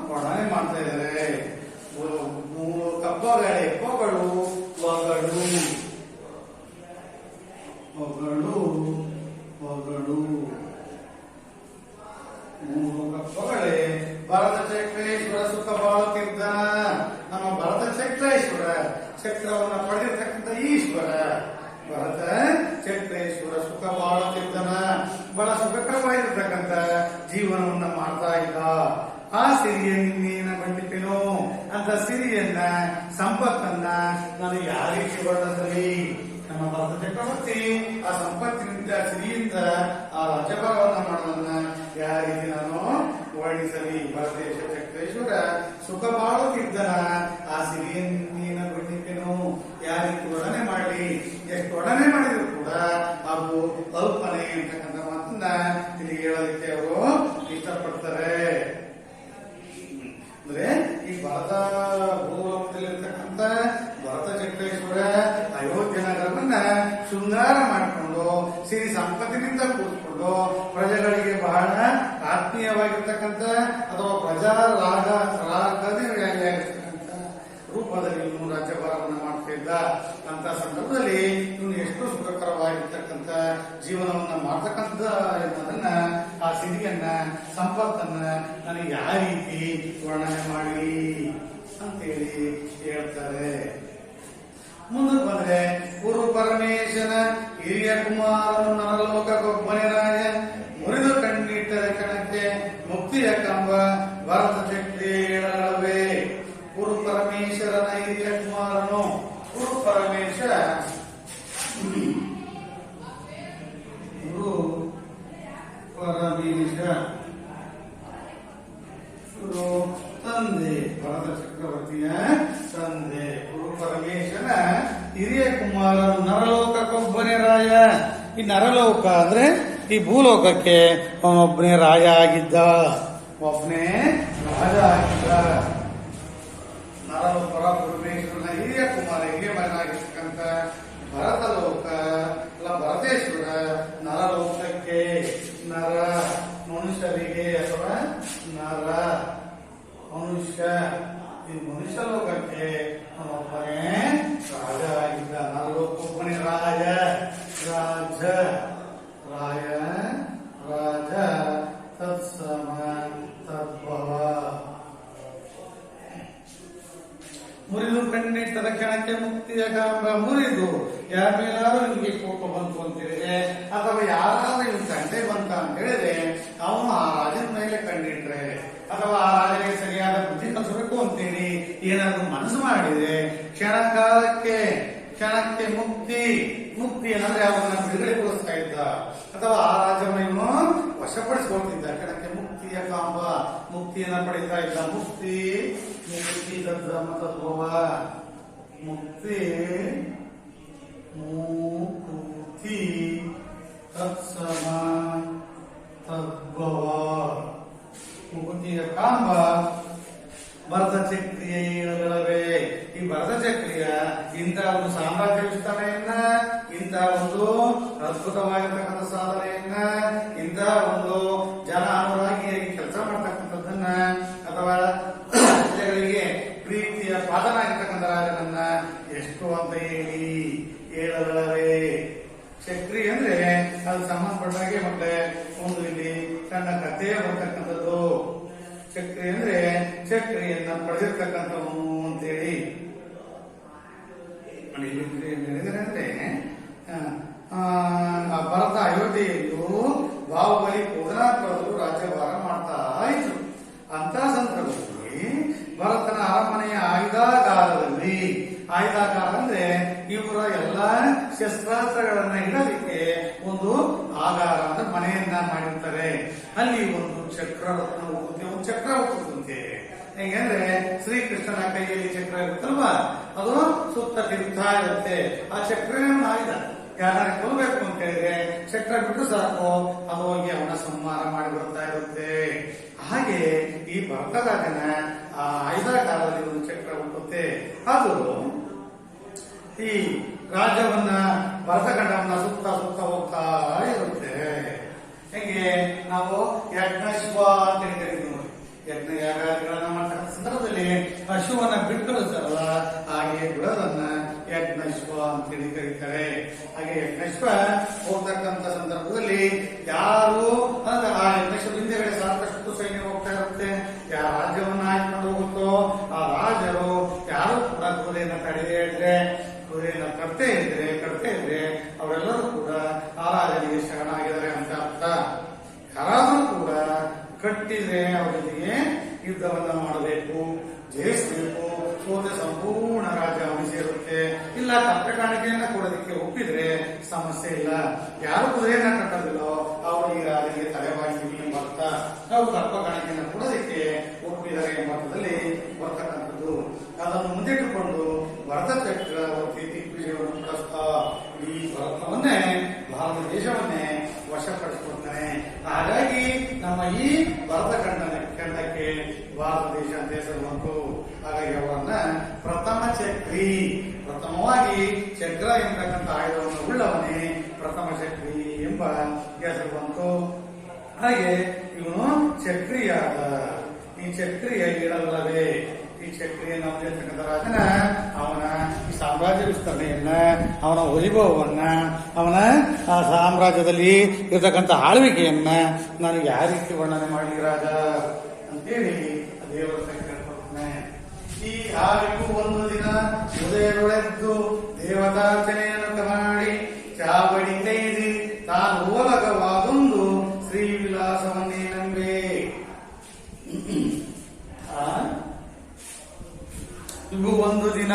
S1: ವರ್ಣನೆ ಮಾಡ್ತಾ ಇದ್ದಾರೆ. ಕಬ್ಬಗಳೇ ಪೊಗಳು ಒಗಳು ಮೂರು ಕಪ್ಪಗಳೇ ಭರತ ಚಕ್ರೇಶ್ವರ ಸುಖ ಬಾಳುತ್ತಿದ್ದ. ನಮ್ಮ ಭರತ ಚಕ್ರೇಶ್ವರ, ಚಕ್ರವನ್ನ ಪಡೆದಿರ್ತಕ್ಕಂಥ ಈಶ್ವರ ಭರತ ಚಕ್ರೇಶ್ವರ ಸುಖ ಬಾಳುತ್ತಿದ್ದನ. ಬಹಳ ಸುಖಕರವಾಗಿರ್ತಕ್ಕಂಥ ಜೀವನವನ್ನ ಮಾಡ್ತಾ ಇದ್ದ. ಆ ಸಿರಿಯ ನಿನ್ನೇನ ಬಂದಿಟ್ಟೇನೋ ಅಂತ ಸಿರಿಯನ್ನ ಸಂಪತ್ತನ್ನ ನಾನು ಯಾವ ರೀತಿ ವರ್ಣಿಸಲಿ? ನಮ್ಮ ಭರತ ಚಕ್ರವರ್ತಿ ಆ ಸಂಪತ್ತಿನಿಂದ ಸಿರಿಯಿಂದ ಆ ರಾಜ್ಯಭಾರವನ್ನ ಮಾಡೋದನ್ನ ಯಾವ ರೀತಿ ನಾನು ವರ್ಣಿಸಲಿ? ಭರತೇಶ ಚಕ್ರೇಶ್ವರ ಸುಖ ಬಾಳುತ್ತಿದ್ದನ ಆ ಸಿರಿಯ ನಿನ್ನೇನ ಬಂದಿಟ್ಟೇನೋ ಯಾವ ರೀತಿ ವರ್ಣನೆ ಮಾಡಲಿ? ಎಷ್ಟು ವರ್ಣನೆ ಮಾಡಿದ್ರು ಕೂಡ ಅದು ಕಲ್ಪನೆ ಅಂತಕ್ಕಂಥ ಮಾತನ್ನ ಇಲ್ಲಿ ಹೇಳೋದಕ್ಕೆ ಅವರು ಇಷ್ಟಪಡ್ತಾರೆ. ಅಂದ್ರೆ ಈ ಭರತ ಭೂಲೋಕದಲ್ಲಿರ್ತಕ್ಕಂಥ ಭರತ ಚಕ್ರೇಶ್ವರ ಅಯೋಧ್ಯ ನಗರವನ್ನ ಶೃಂಗಾರ ಮಾಡಿಕೊಂಡು ಸಿರಿ ಸಂಪತ್ತಿನಿಂದ ಕೂತ್ಕೊಂಡು ಪ್ರಜೆಗಳಿಗೆ ಬಹಳ ಆತ್ಮೀಯವಾಗಿರ್ತಕ್ಕಂಥ ಅಥವಾ ಪ್ರಜಾ ರಾಗದಿರ್ತಕ್ಕಂಥ ರೂಪದಲ್ಲಿ ಇವನು ರಾಜ್ಯಭಾರವನ್ನು ಮಾಡ್ತಾ ಇದ್ದ ಅಂತ ಸಂದರ್ಭದಲ್ಲಿ ಇವನು ಎಷ್ಟು ಸುಖಕರವಾಗಿರ್ತಕ್ಕಂಥ ಜೀವನವನ್ನ ಮಾಡ್ತಕ್ಕಂಥ ಅನ್ನೋದನ್ನ ಆ ಸಿರಿಯನ್ನ ಸಂಪತ್ತನ್ನ ನನಗೆ ಯಾವ ರೀತಿ ವರ್ಣನೆ ಮಾಡಿ ಅಂತೇಳಿ ಹೇಳ್ತಾರೆ. ಮುಂದಕ್ಕೆ ಬಂದ್ರೆ ಗುರು ಪರಮೇಶನ ಹಿರಿಯ ಕುಮಾರನು ನರಲೋಕಗೊಬ್ಬನೇ ರಾಯ ಮುರಿದು ಕಣ್ಣಿಟ್ಟರ ಕಣಕ್ಕೆ ಮುಕ್ತಿಯ ಕಂಬ ಭರತ ಚಕ್ರಿ ಹೇಳಲವೇ. ಗುರು ಪರಮೇಶ್ವರನ ಹಿರಿಯ ಕುಮಾರನು ಗುರು ಪರಮೇಶ ಗುರು ಪರಮೇಶ ತಂದೆ ಭರತ ಚಕ್ರವರ್ತಿಯ ತಂದೆ ಗುರು ಪರಮೇಶನ ಹಿರಿಯ ಕುಮಾರನು ನರಲೋಕಕ್ಕೊಬ್ಬನೇ ರಾಯ. ಈ ನರಲೋಕ ಅಂದ್ರೆ ಈ ಭೂಲೋಕಕ್ಕೆ ಅವನೊಬ್ಬನೇ ರಾಜ ಆಗಿದ್ದ. ಒಬ್ಬನೇ ರಾಜ ಆಗಿದ್ದ. ನರಲೋಕರ ಪರಮೇಶ್ವರನ ಹಿರಿಯ ಕುಮಾರ ಹಿರಿಯ ಮಗನಾಗಿರ್ತಕ್ಕಂಥ ಭರತ ಲೋಕ ಭರತೇಶ್ವರ ನರಲೋಕಕ್ಕೆ ನರ ಮನುಷ್ಯರಿಗೆ ಅಥವಾ ನರ ಮನುಷ್ಯ ಈ ಮನುಷ್ಯ ಲೋಕಕ್ಕೆ ಅವನೊಬ್ಬನೇ ರಾಜ ಆಗಿದ್ದ. ನರಲೋಕೊಬ್ಬನೇ ರಾಜ ರಾಜ ರಾಯ ರಾಜ ತತ್ಸಮ ತದ್ಭವ. ಮುರಿದು ಕಣ್ಣಿಟ್ಟದ ಕ್ಷಣಕ್ಕೆ ಮುಕ್ತಿಯ ಕಾಂಬ. ಮುರಿದು ಯಾರ ಮೇಲಾದ್ರೂ ನಿಮಗೆ ಕೋಪ ಬಂತು ಅಂತ ಹೇಳಿದ್ರೆ ಅಥವಾ ಯಾರಾದ್ರೂ ಇವ್ ಕಂಡೆ ಬಂತ ಅಂತ ಹೇಳಿದ್ರೆ ಅವನು ಆ ರಾಜನ ಮೇಲೆ ಕಣ್ಣಿಟ್ರೆ ಅಥವಾ ಆ ರಾಜನಿಗೆ ಸರಿಯಾದ ಬುದ್ಧಿ ಕಲಿಸಬೇಕು ಅಂತೇಳಿ ಏನಾದ್ರೂ ಮನಸ್ಸು ಮಾಡಿದ್ರೆ ಕ್ಷಣಕ್ಕೆ ಮುಕ್ತಿ. ಮುಕ್ತಿ ಏನಂದ್ರೆ ಅವನ್ನ ಬಿಡುಗಡೆಗೊಳಿಸ್ತಾ ಇದ್ದ ಅಥವಾ ಆ ರಾಜವನ್ನು ವಶಪಡಿಸಿಕೊಳ್ತಿದ್ದ. ಕ್ಷಣಕ್ಕೆ ಮುಕ್ತಿಯ ಕಾಂಬ ಮುಕ್ತಿಯನ್ನ ಪಡಿತಾ ಇದ್ದ. ಮುಕ್ತಿ ತದ್ಧರ್ಮ ತದ್ಭವ. ಮುಕ್ತಿ ಮುಕ್ತಿ ತತ್ಸಮ ತದ್ಭವ. ಮುಕ್ತಿಯ ಕಾಂಬ ಭರತ ಚಕ್ರಿಯ ಹೇಳಲವೇ. ಈ ಭರತ ಚಕ್ರಿಯ ಇಂತಹ ಒಂದು ಸಾಮ್ರಾಜ್ಯ ವಿಸ್ತರಣೆಯನ್ನ, ಇಂತಹ ಒಂದು ಅದ್ಭುತವಾಗಿರ್ತಕ್ಕಂಥ ಸಾಧನೆಯನ್ನ, ಇಂತಹ ಒಂದು ಜನ ಅನುರಾಗಿಯಾಗಿ ಕೆಲಸ ಮಾಡ್ತಕ್ಕಂಥದ್ದನ್ನ ಅಥವಾ ಪ್ರಜೆಗಳಿಗೆ ಪ್ರೀತಿಯ ಪಾದನಾಗಿರ್ತಕ್ಕಂಥ ರಾಜನನ್ನ ಎಷ್ಟು ಅಂತ ಹೇಳಲವೇ. ಚಕ್ರಿ ಅಂದ್ರೆ ಅದು ಸಂಬಂಧಪಟ್ಟಾಗೆ ಮತ್ತೆ ಒಂದು ಇಲ್ಲಿ ಸಣ್ಣ ಕಥೆ ಬರ್ತಕ್ಕಂಥದ್ದು. ಚಕ್ರಿ ಅಂದ್ರೆ ಚಕ್ರಿಯನ್ನ ಪಡೆದಿರ್ತಕ್ಕಂಥವನು ಅಂತೇಳಿ ಹೇಳಿದ್ರೆ ಭರತ ಅಯೋಧ್ಯೆಯಲ್ಲೂ ಬಾಹುಬಲಿ ಪೂಜನಾಪುರದಲ್ಲೂ ರಾಜ್ಯಭಾರ ಮಾಡ್ತಾ ಇದ್ರು. ಅಂತ ಸಂದರ್ಭದಲ್ಲಿ ಭರತನ ಅರಮನೆಯ ಆಯುಧಾಗಾರ ಅಂದ್ರೆ ಇವರ ಎಲ್ಲ ಶಸ್ತ್ರಾಸ್ತ್ರಗಳನ್ನ ಇಡಲಿಕ್ಕೆ ಒಂದು ಆಗಾರ ಅಂದ್ರೆ ಮನೆಯನ್ನ ಮಾಡಿರ್ತಾರೆ. ಅಲ್ಲಿ ಒಂದು ಚಕ್ರರತ್ನ ಹೋಗುತ್ತೆ, ಒಂದು ಚಕ್ರ ಹೋಗುತ್ತಂತೆ. ಹೇಗೆಂದ್ರೆ ಶ್ರೀಕೃಷ್ಣನ ಕೈಯಲ್ಲಿ ಚಕ್ರ ಇರುತ್ತಲ್ವಾ, ಅದು ಸುತ್ತ ತಿರುಗ್ತಾ ಇರುತ್ತೆ. ಆ ಚಕ್ರನೇ ಒಂದು ಆಯುಧ. ಯಾರು ಕೊಲ್ಬೇಕು ಅಂತ ಹೇಳಿದ್ರೆ ಚಕ್ರ ಬಿಟ್ಟು ಸಾಕು, ಅದು ಹೋಗಿ ಅವನ ಸಂಹಾರ ಮಾಡಿ ಬರ್ತಾ ಇರುತ್ತೆ. ಹಾಗೆ ಈ ಭರತರಾಜನ ಆ ಆಯುಧಾಕಾರದಲ್ಲಿ ಒಂದು ಚಕ್ರ ಹುಟ್ಟುತ್ತೆ. ಅದು ಈ ರಾಜ್ಯವನ್ನ ಭರತಖಂಡವನ್ನ ಸುತ್ತ ಸುತ್ತ ಹೋಗ್ತಾ ಇರುತ್ತೆ. ಹೆಂಗೆ ನಾವು ಯಜ್ಞಶ್ವ ಅಂತ ಕರಿತೀವಿ ನೋಡಿ. ಯಜ್ಞ ಯಾಗಾದಿಗಳನ್ನ ಮಾಡ್ತಕ್ಕಂಥ ಸಂದರ್ಭದಲ್ಲಿ ಹಶುವನ್ನ ಬಿಡ್ಕೊಳ್ಳುತ್ತಾರಲ್ಲ, ಹಾಗೆ ಬಿಡೋದನ್ನ ಯಜ್ಞಶ್ವ ಅಂತೇಳಿ ಕರೀತಾರೆ. ಹಾಗೆ ಯಜ್ಞಶ್ವ ಹೋಗ್ತಕ್ಕಂಥ ಸಂದರ್ಭದಲ್ಲಿ ಯಾರು ಅಂದ್ರೆ ಆ ಯಜ್ಞಶ್ವ ಹಿಂದೆಗಡೆ ಸಾಕಷ್ಟು ಸೈನ್ಯ ಹೋಗ್ತಾ ಇರುತ್ತೆ. ಯಾರ ರಾಜ್ಯವನ್ನ ಆಯ್ಕೊಂಡು ಹೋಗುತ್ತೋ ಆ ರಾಜರು ಯಾರು ಕೂಡ ಕುದುರೆಯನ್ನ ಕಡಿದೆ ಇದ್ರೆ, ಕುದುರೆಯನ್ನ ಕಟ್ತೇ ಇದ್ರೆ ಅವರೆಲ್ಲರೂ ಕೂಡ ಆ ರಾಜನಿಗೆ ಶರಣಾಗಿದ್ದಾರೆ ಅಂತ ಅರ್ಥ. ಇಲ್ಲ ಕಪ್ಪೆ ಕಾಣಿಕೆಯನ್ನ ಕೊಡೋದಕ್ಕೆ ಒಪ್ಪಿದ್ರೆ ಸಮಸ್ಯೆ ಇಲ್ಲ. ಯಾರು ಕುದುರೆಯನ್ನ ಕಟ್ಟೋದಿಲ್ಲೋ ಅವರು ಈಗ ಅದಕ್ಕೆ ತಲೆಬಾಗ್ತೀವಿ ಎಂಬ ಅರ್ಥ. ನಾವು ಕಪ್ಪ ಕಾಣಿಕೆಯನ್ನ ಕೊಡೋದಕ್ಕೆ ಒಪ್ಪಿದ್ದಾರೆ ಎಂಬ ಅರ್ಥದಲ್ಲಿ ಬರ್ತಕ್ಕಂಥದ್ದು. ಅದನ್ನು ಮುಂದಿಟ್ಟುಕೊಂಡು ಭರತ ಚಕ್ರ ದಿಗ್ವಿಜಯವನ್ನು ಕಳಿಸ್ತಾ ಈ ಭಾರತವನ್ನೇ ಭಾರತ ದೇಶವನ್ನೇ ವಶಪಡಿಸಿಕೊಡ್ತಾನೆ. ಹಾಗಾಗಿ ನಮ್ಮ ಈ ಭರತ ಖಂಡಕ್ಕೆ ಭಾರತ ದೇಶ ಅಂತ ಹೆಸರು ಬಂತು. ಹಾಗಾಗಿ ಅವರನ್ನ ಪ್ರಥಮ ಚಕ್ರಿ, ಪ್ರಥಮವಾಗಿ ಚಕ್ರ ಎಂಬತಕ್ಕಂಥ ಆಯುಧವನ್ನು ಉಳ್ಳವನೇ ಪ್ರಥಮ ಚಕ್ರಿ ಎಂಬ ಹೆಸರು ಬಂತು. ಹಾಗೆ ಇವನು ಚಕ್ರಿಯಾದ. ಈ ಚಕ್ರಿಯ ಇಡಲ್ಲವೇ ಈ ಚಕ್ರಿಯನ್ನು ಹೊಂದಿರತಕ್ಕಂಥ ರಾಜನ ಅವನ ಈ ಸಾಮ್ರಾಜ್ಯ ವಿಸ್ತರಣೆಯನ್ನ, ಅವನ ವೈಭವವನ್ನ, ಅವನ ಆ ಸಾಮ್ರಾಜ್ಯದಲ್ಲಿ ಇರತಕ್ಕಂಥ ಆಳ್ವಿಕೆಯನ್ನ ನಾನು ಯಾವ ರೀತಿ ವರ್ಣನೆ ಮಾಡಲಿ ರಾಜ ಅಂತೇಳಿ ದೇವರ ಕೇಳ್ಕೊಳ್ತಾನೆ. ಈ ಆವಿಗೂ ಒಂದು ದಿನ ಉದಯದೊಳೆದ್ದು ದೇವತಾರ್ಚನೆಯನ್ನು ಮಾಡಿ ಚಾವಡಿ ಕೈದಿ ತಾನು ಓಲಗವಾದೊಂದು ಶ್ರೀವಿಲಾಸವನ್ನೇ ನಂಬೆ. ಇವು ಒಂದು ದಿನ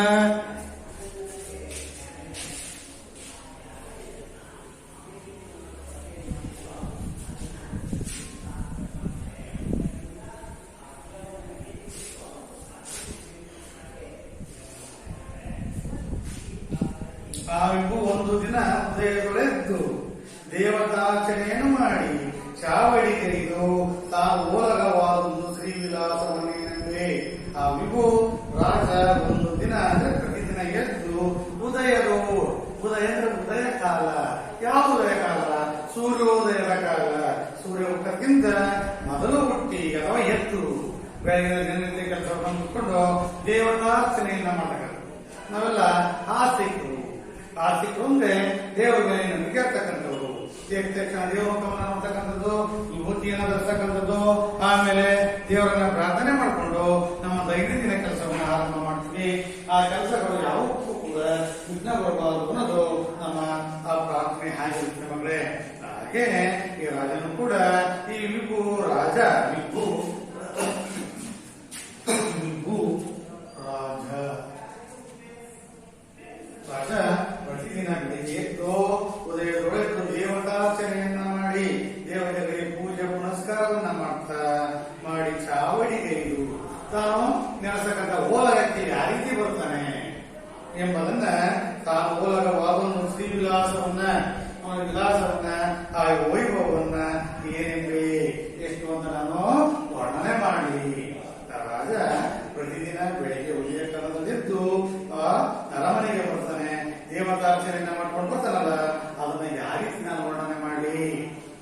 S1: ಉದಯದೊಳೆದ್ದು ದೇವತಾರ್ಚನೆಯನ್ನು ಮಾಡಿ ಚಾವಡಿ ಕೈದು ತಾನು ಓಲಗವಾದೊಂದು ಶ್ರೀವಿಲಾಸವನ್ನೇ ನಂಬೆ. ಆ ವಿಭು ರಾಜ ಒಂದು ದಿನ ಅಂದ್ರೆ ಪ್ರತಿದಿನ ಎದ್ದು ಉದಯದ ಉದಯ ಅಂದ್ರೆ ಉದಯ ಕಾಲ. ಯಾವ ಉದಯ ಕಾಲ? ಸೂರ್ಯೋದಯದ ಕಾಲ. ಸೂರ್ಯ ಹುಟ್ಟಕ್ಕಿಂತ ಮೊದಲು ಹುಟ್ಟಿ ಅಥವಾ ಎದ್ದು ಬೆಳಗಿನ ದಿನನಿತ್ಯ ಕೆಲಸವನ್ನು ಮುಗಿಕೊಂಡು ದೇವತಾರ್ಚನೆಯನ್ನ ಮಾಡಬೇಕು. ನಾವೆಲ್ಲ ಆಸ್ತಿಕರು. ಆಸ್ತಿಕರು ಅಂದ್ರೆ ದೇವರ ಮೇಲೆ ನಂಬಿಕೆ ಇರ್ತಕ್ಕಂಥವ್ರು. ತಕ್ಷಣ ದೇವರ ಮುಖವನ್ನು ನೋಡ್ತಕ್ಕಂಥದ್ದು, ವಿಭೂತಿಯನ್ನು ಧರಿಸ್ತಕ್ಕಂಥದ್ದು, ಆಮೇಲೆ ದೇವರನ್ನ ಪ್ರಾರ್ಥನೆ ಮಾಡಿಕೊಂಡು ನಮ್ಮ ದೈನಂದಿನ ಕೆಲಸವನ್ನು ಆರಂಭ ಮಾಡ್ತೀವಿ. ಆ ಕೆಲಸಗಳು ಯಾವಕ್ಕೂ ಕೂಡ ವಿಘ್ನ ಬರಬಾರದು ಅನ್ನೋದು ನಮ್ಮ ಆ ಪ್ರಾರ್ಥನೆ ಆಗಿರುತ್ತೆ ಮಗಳೇ. ಹಾಗೆ ಈ ರಾಜನು ಕೂಡ ಈ ವಿಭು ರಾಜ ವಿಭು ರಾಜ ಪ್ರತಿದಿನ ಬೆಳಿಗ್ಗೆ ಎದ್ದು ಉದಯದೊಳೆದ್ದು ದೇವತಾರ್ಚನೆಯನ್ನ ಮಾಡಿ ದೇವತೆಗಳಿಗೆ ಪೂಜೆ ಪುನಸ್ಕಾರವನ್ನ ಮಾಡಿ ಚಾವಡಿಗೈದು ತಾನು ನೆನೆಸತಕ್ಕಂಥ ಓಲಗಕ್ಕೆ ಯಾವ ರೀತಿ ಬರ್ತಾನೆ ಎಂಬುದನ್ನ ತಾನು ಓಲಗವಾದೊಂದು ಶ್ರೀ ವಿಲಾಸವನ್ನ, ಅವನ ವಿಲಾಸವನ್ನ, ಆ ವೈಭವವನ್ನ ಏನೆಂಬೆ ಎಷ್ಟು ಅಂತ ನಾನು ವರ್ಣನೆ ಮಾಡಿ. ರಾಜ ಪ್ರತಿದಿನ ಬೆಳಿಗ್ಗೆ ಉದಯ ಕಾಲದಲ್ಲಿದ್ದು ಆ ಅರಮನೆಗೆ ಬರ್ತಾನೆ. ದೇವತಾರ್ಚನೆಯನ್ನ ಮಾಡ್ಕೊಂಡು ಬರ್ತಾನಲ್ಲ, ಅದನ್ನ ಯಾವ ರೀತಿ ನಾನು ವರ್ಣನೆ ಮಾಡಿ.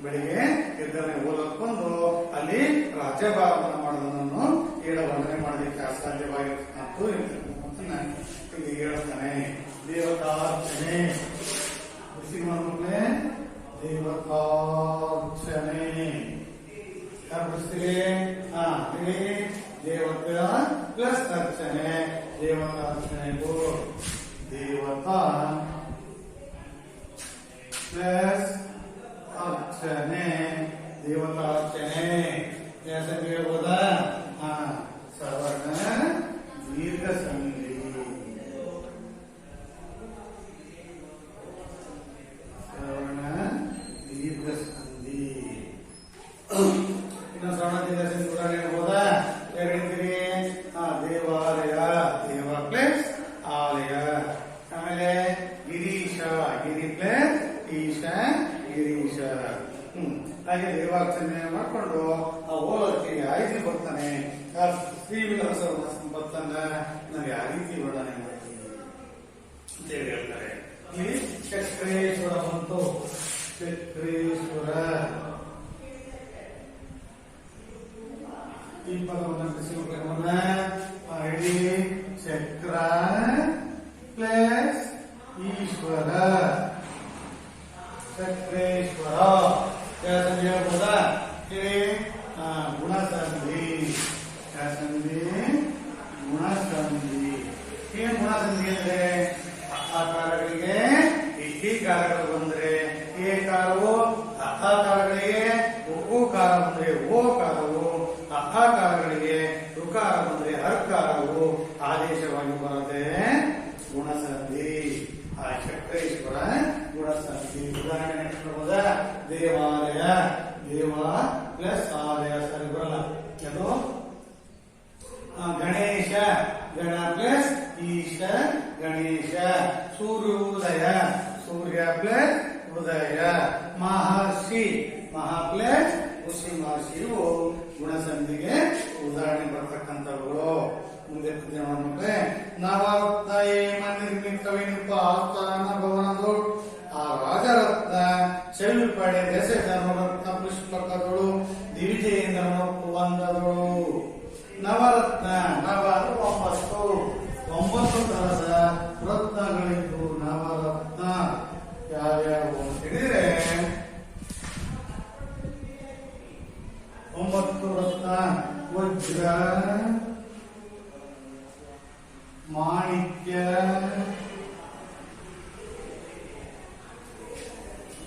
S1: ಬೆಳಿಗ್ಗೆ ಎದ್ದನೆ ಓಲಕ್ಕೊಂದು ಅಲ್ಲಿ ರಾಜ್ಯಭಾರವನ್ನು ಮಾಡೋದನ್ನು ಹೇಳ ವರ್ಣನೆ ಮಾಡಲಿಕ್ಕೆ ಅಸಾಧ್ಯವಾಗಿರ್ತಕ್ಕಂಥ ಇಲ್ಲಿ ಹೇಳ್ತಾನೆ. ದೇವತಾರ್ಚನೆ ದೇವತಾರ್ಚನೆ ಯಾರು ದೇವತಾ ಪ್ಲಸ್ ಅರ್ಚನೆ. ದೇವತಾರ್ಚನೆಗೂ ದೇವತಾ ಪ್ಲಸ್ ಅರ್ಚನೆ, ದೇವತಾರ್ಚನೆ ಹೆಸರು ಹೇಳ್ಬೋದಾ? ಸವರ್ಣ ದೀರ್ಘ ಸಂಧಿ. ಸವರ್ಣ ದೀರ್ಘ ಸಂಧಿ. ಇನ್ನು ಸವರ್ಣ ದೀರ್ಘ ಸಂಧಿ ಉದಾಹರಣೆ ಹೇಳ್ಬೋದಾ? ಹೇಳಿದ್ರಿ ದೇವಾಲಯ, ದೇವ ಪ್ಲಸ್ ಆಲಯ. ಆಮೇಲೆ ಗಿರೀಶ, ಗಿರಿ ಪ್ಲಸ್ ಈಶ, ಗಿರೀಶ. ಹಾಗೆ ದೇವಾರ್ಚನೆ ಮಾಡಿಕೊಂಡು ಆ ಓಲಕ್ಕೆ ಯಾವ ರೀತಿ ಬರ್ತಾನೆ, ಶ್ರೀ ವಿಲಾಸ ಬರ್ತಾನ ನಾವು ಯಾವ ರೀತಿ ವರ್ಣನೆ ಮಾಡ್ತೀವಿ ಅಂತ ಹೇಳಿ ಹೇಳ್ತಾರೆ. ಇಲ್ಲಿ ಚಕ್ರೇಶ್ವರ ಬಂತು. ಚಕ್ರೇಶ್ವರ ಈ ಪದವನ್ನು ಕೃಷಿಕರನ್ನ ಇಡೀ ಚಕ್ರ ಪ್ಲಸ್ ಈಶ್ವರ, ಚಕ್ರೇಶ್ವರ ಸಂಧಿ ಹೇಳ್ಬೋದಾ? ಗುಣಸಂಧಿ. ಸಂಧಿ ಗುಣಸಂಧಿ. ಏನ್ ಗುಣಸಂಧಿ ಅಂದ್ರೆ ಅಕಾರಗಳಿಗೆ ಇಕ್ಕಿಕಾರಗಳು ಬಂದ್ರೆ ಏಕಾರವು, ಅಕಾರಗಳಿಗೆ ಉಕಾರ ಬಂದ್ರೆ ಓಕಾರವು, ಅಕಾರಗಳಿಗೆ ಋಕಾರ ಬಂದ್ರೆ ಹರ್ಕಾರವು ಆದೇಶವಾಗಿ ಬರುತ್ತೆ ಗುಣಸಂಧಿ. ಆ ಚಕ್ರೇಶ್ವರ ಗುಣಸಂಧಿ. ಉದಾಹರಣೆ ನೋಡಬಹುದಾ? ದೇವಾಲಯ, ದೇವ ಪ್ಲಸ್ ಆಲಯ, ಸರಿ ಬರಲ್ಲ ಅದು. ಗಣೇಶ, ಗಣ ಪ್ಲಸ್ ಈಶ, ಗಣೇಶ. ಸೂರ್ಯೋದಯ, ಸೂರ್ಯ ಪ್ಲಸ್ ಉದಯ. ಮಹರ್ಷಿ, ಮಹಾ ಪ್ಲಸ್ ಋಷಿ, ಮಹರ್ಷಿಯು ಗುಣಸಂಧಿಗೆ ಉದಾಹರಣೆ ಬರ್ತಕ್ಕಂಥವುಗಳು. ಮುಂದೆ ಮಕ್ಕಳೇ, ನವರತ್ನ ಏಮ ನಿರ್ಮಿತವೆನಿಪ ಆಸ್ಥಾನ ಭವನದೋಳು ಆ ರಾಜರತ್ನ ಚೆಲ್ಪಡೆ ದೆಸೆದ ನವರತ್ನ ಪುಷ್ಪಕದಳು ದಿವಿಜೇಂದ್ರನೊಪ್ಪು ಬಂದದಳು. ನವರತ್ನ, ನವ 9 ತರದ ರತ್ನಗಳಿದ್ದು ನವರತ್ನ ಯಾವ್ಯಾವು ಅಂತ ಹೇಳಿದ್ರೆ 9 ರತ್ನ: ವಜ್ರ, ಮಾಣಿಕ್ಯ,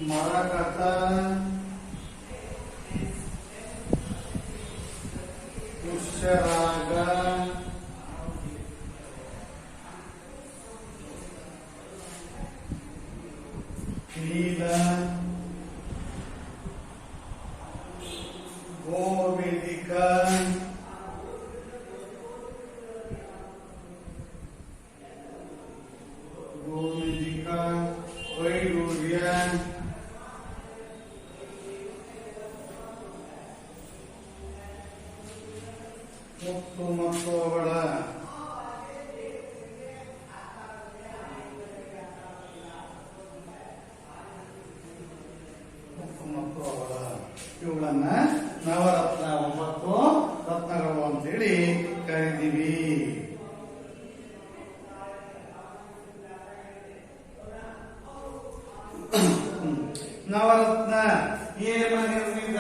S1: ಮರಕತ, ಪುಷ್ಯರಾಗ, ನೀಲ, ಗೋವೇದಿಕ, ವೈಡೂರ್ಯ, ಮುತ್ತು ಮತ್ತು ಅವಳ ಇವುಗಳನ್ನ ನವರತ್ನ 9 ರತ್ನಗಳು ಅಂತೇಳಿ ಕರಿತೀವಿ. ನವರತ್ನ ಏನ ನಿರ್ಮಿತ?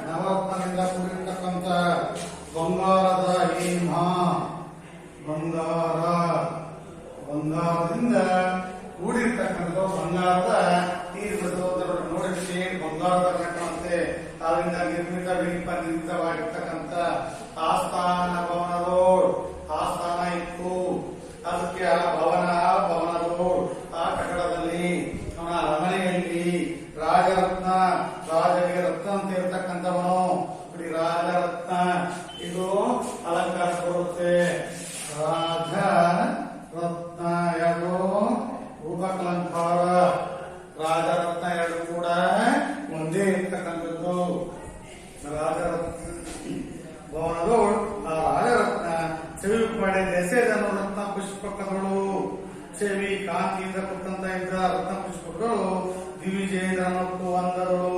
S1: ನವರತ್ನದಿಂದ ಕೂಡಿರ್ತಕ್ಕಂಥ ಬಂಗಾರದ ಹೇಮ, ಬಂಗಾರದಿಂದ ಕೂಡಿರ್ತಕ್ಕಂಥ ಬಂಗಾರದ ನೋಡಿ ಬಂಗಾರದ ಕಾಣುತ್ತೆ. ಅದರಿಂದ ನಿರ್ಮಿತವಾಗಿರ್ತಕ್ಕಂಥ ಆಸ್ಥಾನ ಭವನದೋಳು, ಆಸ್ಥಾನ ಇತ್ತು ಅದಕ್ಕೆ ಆ ಭವನದೋಳು, ಆ ಕಟ್ಟಡದಲ್ಲಿ ಅವನ ಅರಮನೆಯಲ್ಲಿ ರಾಜರತ್ನ, ರಾಜನಿಗೆ ರತ್ನ ಅಂತ ಇರ್ತಕ್ಕಂಥವನು ರಾಜರತ್ನ. ಇದು ಅಲಂಕಾರ ಕೊಡುತ್ತೆ. ರಾಜ ರತ್ನ ಎರಡು ರೂಪಕಲಂಕಾರ, ರಾಜರತ್ನ ಎರಡು ಕೂಡ ಒಂದೇ ಇರ್ತಕ್ಕಂಥದ್ದು. ರಾಜರತ್ನ ಭವನದೋಳು ಆ ರಾಜರತ್ನ ಚೆವಿಪಡೆ ದೆಸೆದನು ರತ್ನ ಪುಷ್ಪಕಗಳು. ಚೆವಿ ಕಾಂತಿಯಿಂದ ಕೊಟ್ಟಂತ ಇದ್ದ ರತ್ನ ಪುಷ್ಪಕಗಳು ದಿವಿಜೇಂದ್ರನೊಪ್ಪು ಬಂದಳು.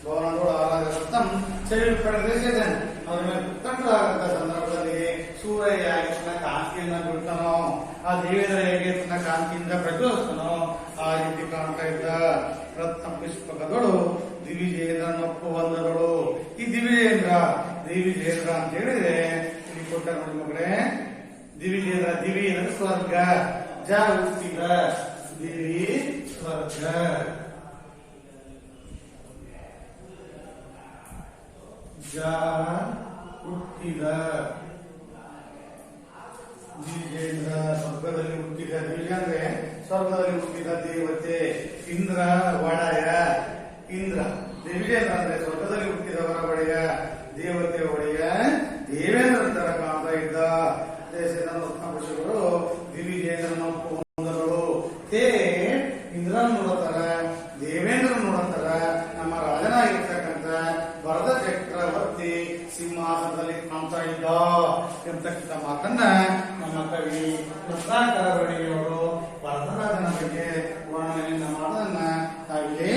S1: ಭವನದೋಳು ಆ ರಾಜರತ್ನ ಚೆವಿಪಡೆ ದೆಸೆದನು ಅವರ ಮೇಲೆ ಕುತ್ತಂಡರಾದಂತ ಸಂದರ್ಭದಲ್ಲಿ ಸೂರ್ಯ ತನ್ನ ಕಾಂತಿಯನ್ನ ಬಿಡ್ತಾನೋ, ಆ ದೇವೇಂದ್ರ ಹೇಗೆ ತನ್ನ ಕಾಂತಿಯಿಂದ ಪ್ರಜ್ವಲಿಸ್ತಾನೋ ಆ ರೀತಿ ಕಾಣ್ತಾ ಇದ್ದ ರತ್ನ ಪುಷ್ಪಕದಳು ದಿವಿಜೇಂದ್ರನೊಪ್ಪು ಬಂದಳು. ಈ ದಿವಿಜೇಂದ್ರ ಅಂತ ಹೇಳಿದ್ರೆ ಇಲ್ಲಿ ಕೊಟ್ಟ ನೋಡಿ ಮಗಳೇ, ದಿವಿಜೇಂದ್ರ, ದಿವಿ ಅಂದ್ರೆ ಸ್ವರ್ಗ, ಜ ಹುಟ್ಟಿದ, ದಿವಿ ಸ್ವರ್ಗ, ಜ ಹುಟ್ಟಿದ, ದಿವಿಜೇಂದ್ರ ಸ್ವರ್ಗದಲ್ಲಿ ಹುಟ್ಟಿದ. ದಿವಿಜ ಅಂದ್ರೆ ಸ್ವರ್ಗದಲ್ಲಿ ಹುಟ್ಟಿದ ದೇವತೆ. ಇಂದ್ರ ಒಡೆಯ, ಇಂದ್ರ. ದಿವಿಜೇಂದ್ರ ಅಂದ್ರೆ ಸ್ವರ್ಗದಲ್ಲಿ ಹುಟ್ಟಿದವರ ಒಡೆಯ, ದೇವತೆ ಒಡೆಯ, ದೇವೇಂದ್ರ ತರ ಕಾಣ್ತಾ ಇದ್ದ. ದೇಶದ ರತ್ನ ಪುರುಷಗಳು ದಿವಿಜೇಂದ್ರನ ಹೊಂದಲು. ತೇ ಇಂದ್ರನ ನೋಡತಾರ, ದೇವೇಂದ್ರ ನೋಡತಾರ, ನಮ್ಮ ರಾಜನಾಗಿರ್ತಕ್ಕಂಥ ಭರತ ಚಕ್ರವರ್ತಿ ಸಿಂಹಾಸನದಲ್ಲಿ ಕಾಣ್ತಾ ಇದ್ದ ಎಂತಕ್ಕಂಥ ಮಾತನ್ನ ನಮ್ಮ ಕವಿ ರತ್ನಾಕರ ಬಡಿಗೆಯವರು ಭರತರಾಜನ ಬಗ್ಗೆ ವರ್ಣನೆಯನ್ನ ಮಾಡೋದನ್ನ ನಾವಿಲ್ಲಿ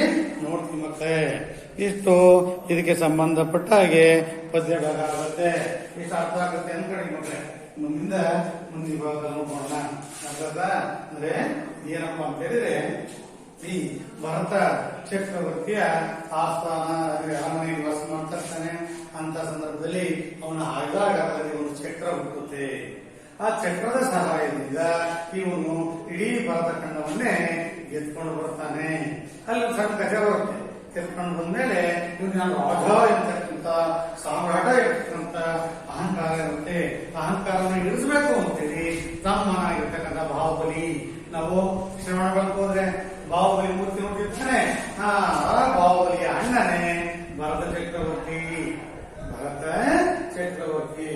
S1: ನೋಡ್ತೀವಿ. ಮತ್ತೆ ಇಷ್ಟು ಇದಕ್ಕೆ ಸಂಬಂಧಪಟ್ಟ ಹಾಗೆ ಪದ್ಯ ಭಾಗ ಆಗುತ್ತೆ. ಇಷ್ಟು ಅರ್ಥ ಆಗುತ್ತೆ ಅನ್ಕಡಿ ಮಕ್ಕಳೇ. ಮುಂದಿನ ಭಾಗ ನೋಡೋಣ. ಅಂದ್ರೆ ಏನಪ್ಪಾ ಅಂತ ಹೇಳಿದ್ರೆ, ಈ ಭರತ ಚಕ್ರವರ್ತಿಯ ಆಸ್ಥಾನ ಅರಮನೆ ವಾಸ ಮಾಡ್ತಾ ಇರ್ತಾನೆ. ಅಂತ ಸಂದರ್ಭದಲ್ಲಿ ಅವನ ಆಯುಧಾಗಾರದಲ್ಲಿ ಒಂದು ಚಕ್ರ ಹುಟ್ಟುತ್ತೆ. ಆ ಚಕ್ರದ ಸಹಾಯದಿಂದ ಇವನು ಇಡೀ ಭರತ ಖಂಡವನ್ನೇ ಗೆದ್ಕೊಂಡು ಬರ್ತಾನೆ. ಅಲ್ಲಿ ಸಣ್ಣ ಕಥೆ ಬರುತ್ತೆ. ಗೆದ್ಕೊಂಡು ಬಂದ್ಮೇಲೆ ಇವನು ನಾನು ರಾಜ ಇರ್ತಕ್ಕಂಥ, ಸಾಮ್ರಾಟ ಇರ್ತಕ್ಕಂಥ ಅಹಂಕಾರ ಇರುತ್ತೆ. ಅಹಂಕಾರವನ್ನು ಇಳಿಸಬೇಕು ಅಂತೇಳಿ ತಮ್ಮನಾಗಿರ್ತಕ್ಕಂಥ ಬಾಹುಬಲಿ ನಾವು ಶ್ರವಣ ಬೆಳಕು ಹೋದ್ರೆ ಬಾಹುಬಲಿ ಮೂರ್ತಿ ನೋಡಿರ್ತಾನೆ. ಬಾಹುಬಲಿಯ ಅಣ್ಣನೇ ಭರತ ಚಕ್ರವರ್ತಿ.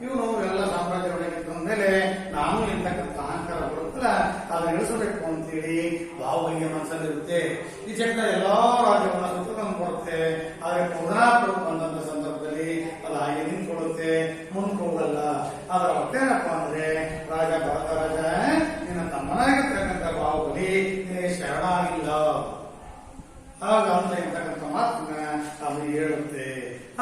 S1: ಇವನು ಎಲ್ಲ ಸಾಮ್ರಾಜ್ಯಗಳಿದ್ದ ಮೇಲೆ ನಾನು ಎಂತಕ್ಕಂಥ ಅಹಂಕಾರ ಬರುತ್ತಲ್ಲ ಅದನ್ನ ಇಳಿಸಬೇಕು ಅಂತೇಳಿ ಬಾಹುಬಲಿಯ ಮನಸ್ಸಲ್ಲಿರುತ್ತೆ. ಈ ಚಕ್ರ ಎಲ್ಲಾ ರಾಜ್ಯವನ್ನ ಸುತ್ತಕೊಂಡು ಬರುತ್ತೆ. ಆದ್ರೆ ಪುನರಾಪುರ ಬಂದಂತ ಸಂದರ್ಭದಲ್ಲಿ ಅದು ಹಾಗೆ ನಿಂತ್ಕೊಳ್ಳುತ್ತೆ, ಮುಂದಕ್ಕೆ ಹೋಗಲ್ಲ. ಅದರ ಅರ್ಥೇನಪ್ಪ ಅಂದ್ರೆ ರಾಜ ಭರತ ರಾಜ ನಿನ್ನ ತಮ್ಮನಾಗಿರ್ತಕ್ಕಂಥ ಬಾಹುಬಲಿ ನಿನಗೆ ಶರಣಾಗಿಲ್ಲ ಆಗ ಅಂತ ಇರ್ತಕ್ಕಂಥ ಮಾತನ್ನ ಅದು ಹೇಳುತ್ತೆ.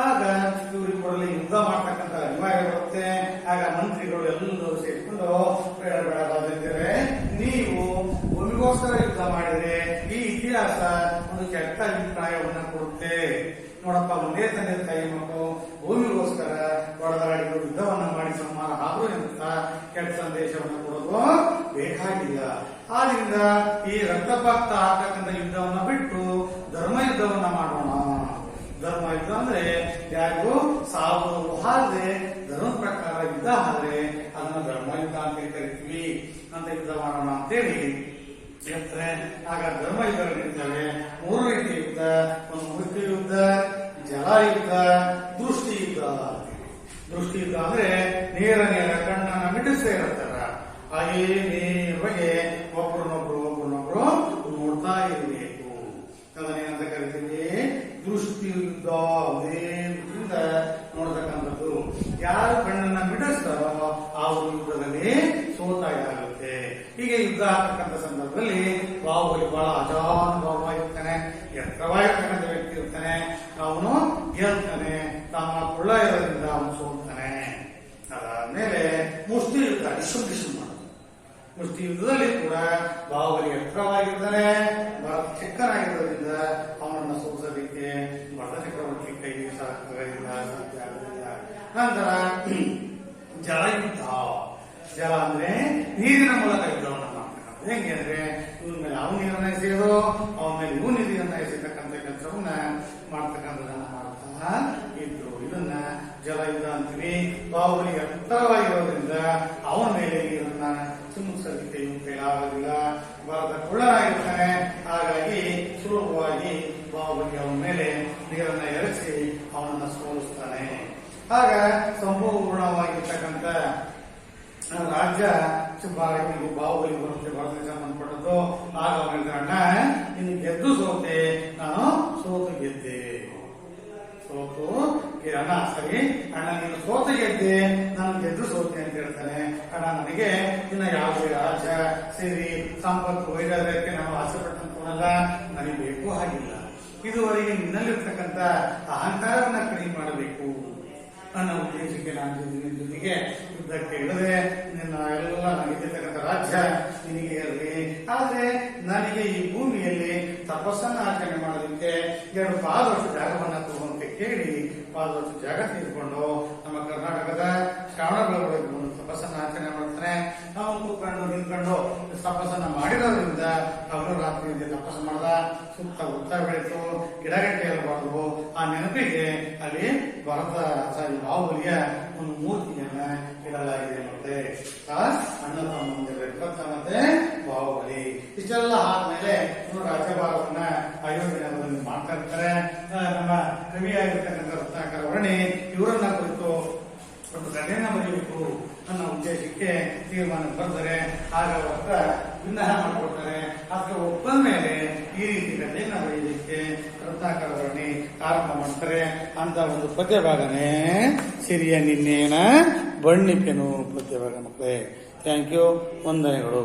S1: ಆಗ ಇವರಿಗೆ ಕೊಡಲಿ ಯುದ್ಧ ಮಾಡ್ತಕ್ಕಂಥ ಅನಿವಾರ್ಯ ಬರುತ್ತೆ. ಆಗ ಮಂತ್ರಿಗಳು ಎಲ್ಲರೂ ಸೇರಿಕೊಂಡು ಬೇಡ ಬೇಡ ರಾಜಂದಿರೆ, ನೀವು ಭೂಮಿಗೋಸ್ಕರ ಯುದ್ಧ ಮಾಡಿದ್ರೆ ಈ ಇತಿಹಾಸ ಒಂದು ಕೆಟ್ಟ ಅಭಿಪ್ರಾಯವನ್ನ ಕೊಡುತ್ತೆ. ನೋಡಪ್ಪ, ಒಂದೇ ತಂದೆ ತಾಯಿ ಮಕ್ಕಳು ಭೂಮಿಗೋಸ್ಕರ ಹೊಡೆದಾಡಿದ್ರು, ಯುದ್ಧವನ್ನ ಮಾಡಿ ಸಂಹಾರ ಆದ್ರು ಅಂತ ಕೆಟ್ಟ ಸಂದೇಶವನ್ನು ಕೊಡೋದು ಬೇಕಾಗಿಲ್ಲ. ಆದ್ರಿಂದ ಈ ರಕ್ತಪಾತ ಆಗ್ತಕ್ಕಂಥ ಯುದ್ಧವನ್ನ ಬಿಟ್ಟು ಧರ್ಮ ಯುದ್ಧವನ್ನ ಮಾಡೋಣ. ಧರ್ಮ ಯುದ್ಧ ಅಂದ್ರೆ ಯಾರಿಗೂ ಸಾವು ಹಾರದೆ ಧರ್ಮ ಪ್ರಕಾರ ಯುದ್ಧ ಆದ್ರೆ ಅದನ್ನ ಧರ್ಮ ಯುದ್ಧ ಅಂತ ಕರಿತೀವಿ. ಅಂತ ಯುದ್ಧ ಮಾಡೋಣ ಅಂತೇಳಿ ಹೇಳ್ತಾರೆ. ಆಗ ಧರ್ಮ ಯುದ್ಧಗಳು ನಡೀತವೆ. 3 ರೀತಿಯ ಯುದ್ಧ: ಒಂದು ಮೃತ್ಯು ಯುದ್ಧ, ಜಲ ಯುದ್ಧ, ದೃಷ್ಟಿ ಯುದ್ಧ. ದೃಷ್ಟಿ ಯುದ್ಧ ಅಂದ್ರೆ ನೇರ ಕಣ್ಣನ್ನ ಮಿಡಿಸ್ತಾ ಇರ್ತಾರ. ಹಾಗೆ ನೇರವಾಗಿ ಒಬ್ಬರನ್ನೊಬ್ರು ನೋಡ್ತಾ ಇರಬೇಕು. ಅದನ್ನೇನಂತ ಕರಿತೀವಿ? ದೃಷ್ಟಿ ಯುದ್ಧ. ಅದೇ ದೃಷ್ಟಿಯಿಂದ ನೋಡ್ತಕ್ಕಂಥದ್ದು. ಯಾರು ಕಣ್ಣನ್ನ ಮಿಡಿಸ್ತಾರೋ ಅವರು ಯುದ್ಧದಲ್ಲಿ ಸೋತಾಗುತ್ತೆ. ಹೀಗೆ ಯುದ್ಧ ಆಗ್ತಕ್ಕಂಥ ಸಂದರ್ಭದಲ್ಲಿ ಬಾಹುಬಲಿ ಬಹಳ ಅಜಾನುಭಾವವಾಗಿರ್ತಾನೆ, ಎತ್ತರವಾಗಿರ್ತಕ್ಕಂಥ ವ್ಯಕ್ತಿ ಇರ್ತಾನೆ. ಅವನು ಗೆಲ್ತಾನೆ, ತಮ್ಮ ಕುಳ್ಳ ಇರೋದ್ರಿಂದ ಅವನು ಸೋಲ್ತಾನೆ. ಅದಾದ್ಮೇಲೆ ಮುಷ್ಟಿ ಯುದ್ಧ, ಡಿಶು ಮಾಡೋದು. ಮುಷ್ಟಿ ಯುದ್ಧದಲ್ಲಿ ಕೂಡ ಬಾಹುಬಲಿ ಎತ್ತರವಾಗಿರ್ತಾನೆ, ಭರತ ಚಿಕ್ಕನಾಗಿರೋದ್ರಿಂದ ಅವನನ್ನು ಸೋಲಿಸಲಿಕ್ಕೆ ಭರತ ಚಕ್ರವರ್ತಿ ಕೈಗೆ ಸಾಧ್ಯ ಆಗುವುದಿಲ್ಲ. ನಂತರ ಜಲ ಯುದ್ಧ. ಜಲ ಅಂದ್ರೆ ನೀರಿನ ಮೂಲಕ ಯುದ್ಧವನ್ನು ಮಾಡ್ತಕ್ಕಂಥ. ಹೆಂಗೆ ಅಂದ್ರೆ ಇವನ ಮೇಲೆ ಅವನು ನೀರನ್ನ ಎಸೆಯೋದು, ಅವನ ಮೇಲೆ ಇವನು ನೀರನ್ನ ಎಸೆತಕ್ಕಂಥ ಕೆಲಸವನ್ನ ಮಾಡ್ತಕ್ಕಂಥದನ್ನ ಮಾಡ್ತಾ ಇದ್ರು. ಇದನ್ನ ಜಲ ಯುದ್ಧ ಅಂತೀವಿ. ಬಾಹುಬಲಿ ಎತ್ತರವಾಗಿರೋದ್ರಿಂದ ಅವನ ಮೇಲೆ ನೀರನ್ನ ಚಿಮ್ಮುಸಲಿಕ್ಕೆ ಇವನು ಕೈಲಾಗೋದಿಲ್ಲ. ಭಾರತ ಕುಳ್ಳನಾಗಿರ್ತಾನೆ. ಹಾಗಾಗಿ ಸುಲಭವಾಗಿ ಬಾಹುಬಲಿ ಅವನ ಮೇಲೆ ನೀರನ್ನ ಎರಚಿ ಅವನನ್ನ ಸೋಲಿಸ್ತಾನೆ. ಆಗ ಸಂಪೂರ್ಣವಾಗಿರ್ತಕ್ಕಂಥ ರಾಜ್ಯ ಬಾಹುಬಲಿ ಬರುತ್ತೆ, ಭಾರತಕ್ಕೆ ಸಂಬಂಧಪಟ್ಟದ್ದು. ಆಗ ಅವನಿಗೆ ಅಣ್ಣ ನೀನು ಗೆದ್ದು ಸೋತೆ, ನಾನು ಸೋತು ಗೆದ್ದೆ. ಸೋತು ಅಣ್ಣ ಸರಿ ಅಣ್ಣ ನೀನು ಸೋತು ಗೆದ್ದೆ, ನಾನು ಗೆದ್ದು ಸೋತೆ ಅಂತ ಹೇಳ್ತಾನೆ. ಅಣ್ಣ ನನಗೆ ಇನ್ನ ಯಾವುದೇ ರಾಜ್ಯ ಸೇರಿ ಸಂಪತ್ತು ವೈರಾಗ್ಯಕ್ಕೆ ನಾನು ಆಸೆ ಪಟ್ಟಂತವನಲ್ಲ, ನನಗೆ ಬೇಕು ಹಾಗಿಲ್ಲ. ಇದುವರೆಗೆ ನಿನ್ನಲ್ಲಿರ್ತಕ್ಕಂಥ ಅಹಂಕಾರವನ್ನ ಕಡಿಮೆ ಮಾಡಬೇಕು ನನ್ನ ಉದ್ದೇಶಕ್ಕೆ ನಾನು ನಿನ್ನ ಜೊತೆಗೆ ಯುದ್ಧಕ್ಕೆ ಇಳಿದೆ. ನಿನ್ನ ಎಲ್ಲ ನನಗಿರ್ತಕ್ಕಂಥ ರಾಜ್ಯ ನಿನಗೆ ಇರಲಿ. ಆದ್ರೆ ನನಗೆ ಈ ಭೂಮಿಯಲ್ಲಿ ತಪಸ್ಸನ್ನ ಆಚರಣೆ ಮಾಡೋದಕ್ಕೆ 2 ಪಾದವಷ್ಟು ಜಾಗವನ್ನ ಕೊಡುವಂತೆ ಕೇಳಿ ಪಾದವಷ್ಟು ಜಾಗ ತೆಗೆದುಕೊಂಡು ನಮ್ಮ ಕರ್ನಾಟಕದ ಶ್ರಾವಣಬೆಳಗೊಳಗೆ ಬಂದು ತಪಸ್ಸನ್ನ ಆಚರಣೆ ಮಾಡ್ತಾನೆ. ನಾವು ಕೂತ್ಕೊಂಡು ನಿಂತ್ಕೊಂಡು ತಪಸ್ಸನ್ನ ಮಾಡಿರೋದ್ರಿಂದ ಹಗಲು ರಾತ್ರಿ ತಪಸ್ಸು ಮಾಡ್ದ. ಸುತ್ತ ಉತ್ತ ಬೆಳೆತು, ಗಿಡಗಟ್ಟೆ ಇರಬಾರ್ದು. ಆ ನೆನಪಿಗೆ ಅಲ್ಲಿ ಭರತ ಬಾಹುಬಲಿಯ ಒಂದು ಮೂರ್ತಿಯನ್ನ ಇಡಲಾಗಿದೆ. ಮತ್ತೆ ಅಣ್ಣ ತಮ್ಮಂದಿರ ಮತ್ತೆ ಬಾಹುಬಲಿ ಇಷ್ಟೆಲ್ಲ ಆದ್ಮೇಲೆ ರಾಜ್ಯಭಾರವನ್ನ ಅಯೋಧ್ಯೆಯಲ್ಲಿ ಮಾಡ್ತಾ ಇರ್ತಾರೆ. ನಮ್ಮ ಕವಿಯಾಗಿರ್ತಕ್ಕಂಥ ರತ್ನಾಕರ ವರ್ಣಿ ಇವರನ್ನ ಕುರಿತು ಒಂದು ಕಥೆಯನ್ನ ಬರೆಯಬೇಕು ಅನ್ನೋ ಉದ್ದೇಶಕ್ಕೆ ತೀರ್ಮಾನ ಬರ್ತಾರೆ. ಆಗ ಅವರ ಭಿನ್ನಹ ಮಾಡಿಕೊಡ್ತಾರೆ. ಅದಕ್ಕೆ ಒಪ್ಪಂದ ಮೇಲೆ ಈ ರೀತಿ ಕಥೆಯನ್ನ ಬರೆಯಲಿಕ್ಕೆ ರತ್ನಾಕರ ವರ್ಣಿ ಆರಂಭ ಮಾಡ್ತಾರೆ. ಅಂತ ಒಂದು ಪದ್ಯಭಾಗನೇ ಸಿರಿಯ ನಿನ್ನೇನ ಬಣ್ಣಿಕೆನು ಪದ್ಯಭಾಗ. ಮಕ್ಕಳೇ, ಥ್ಯಾಂಕ್ ಯು, ವಂದನೆಗಳು.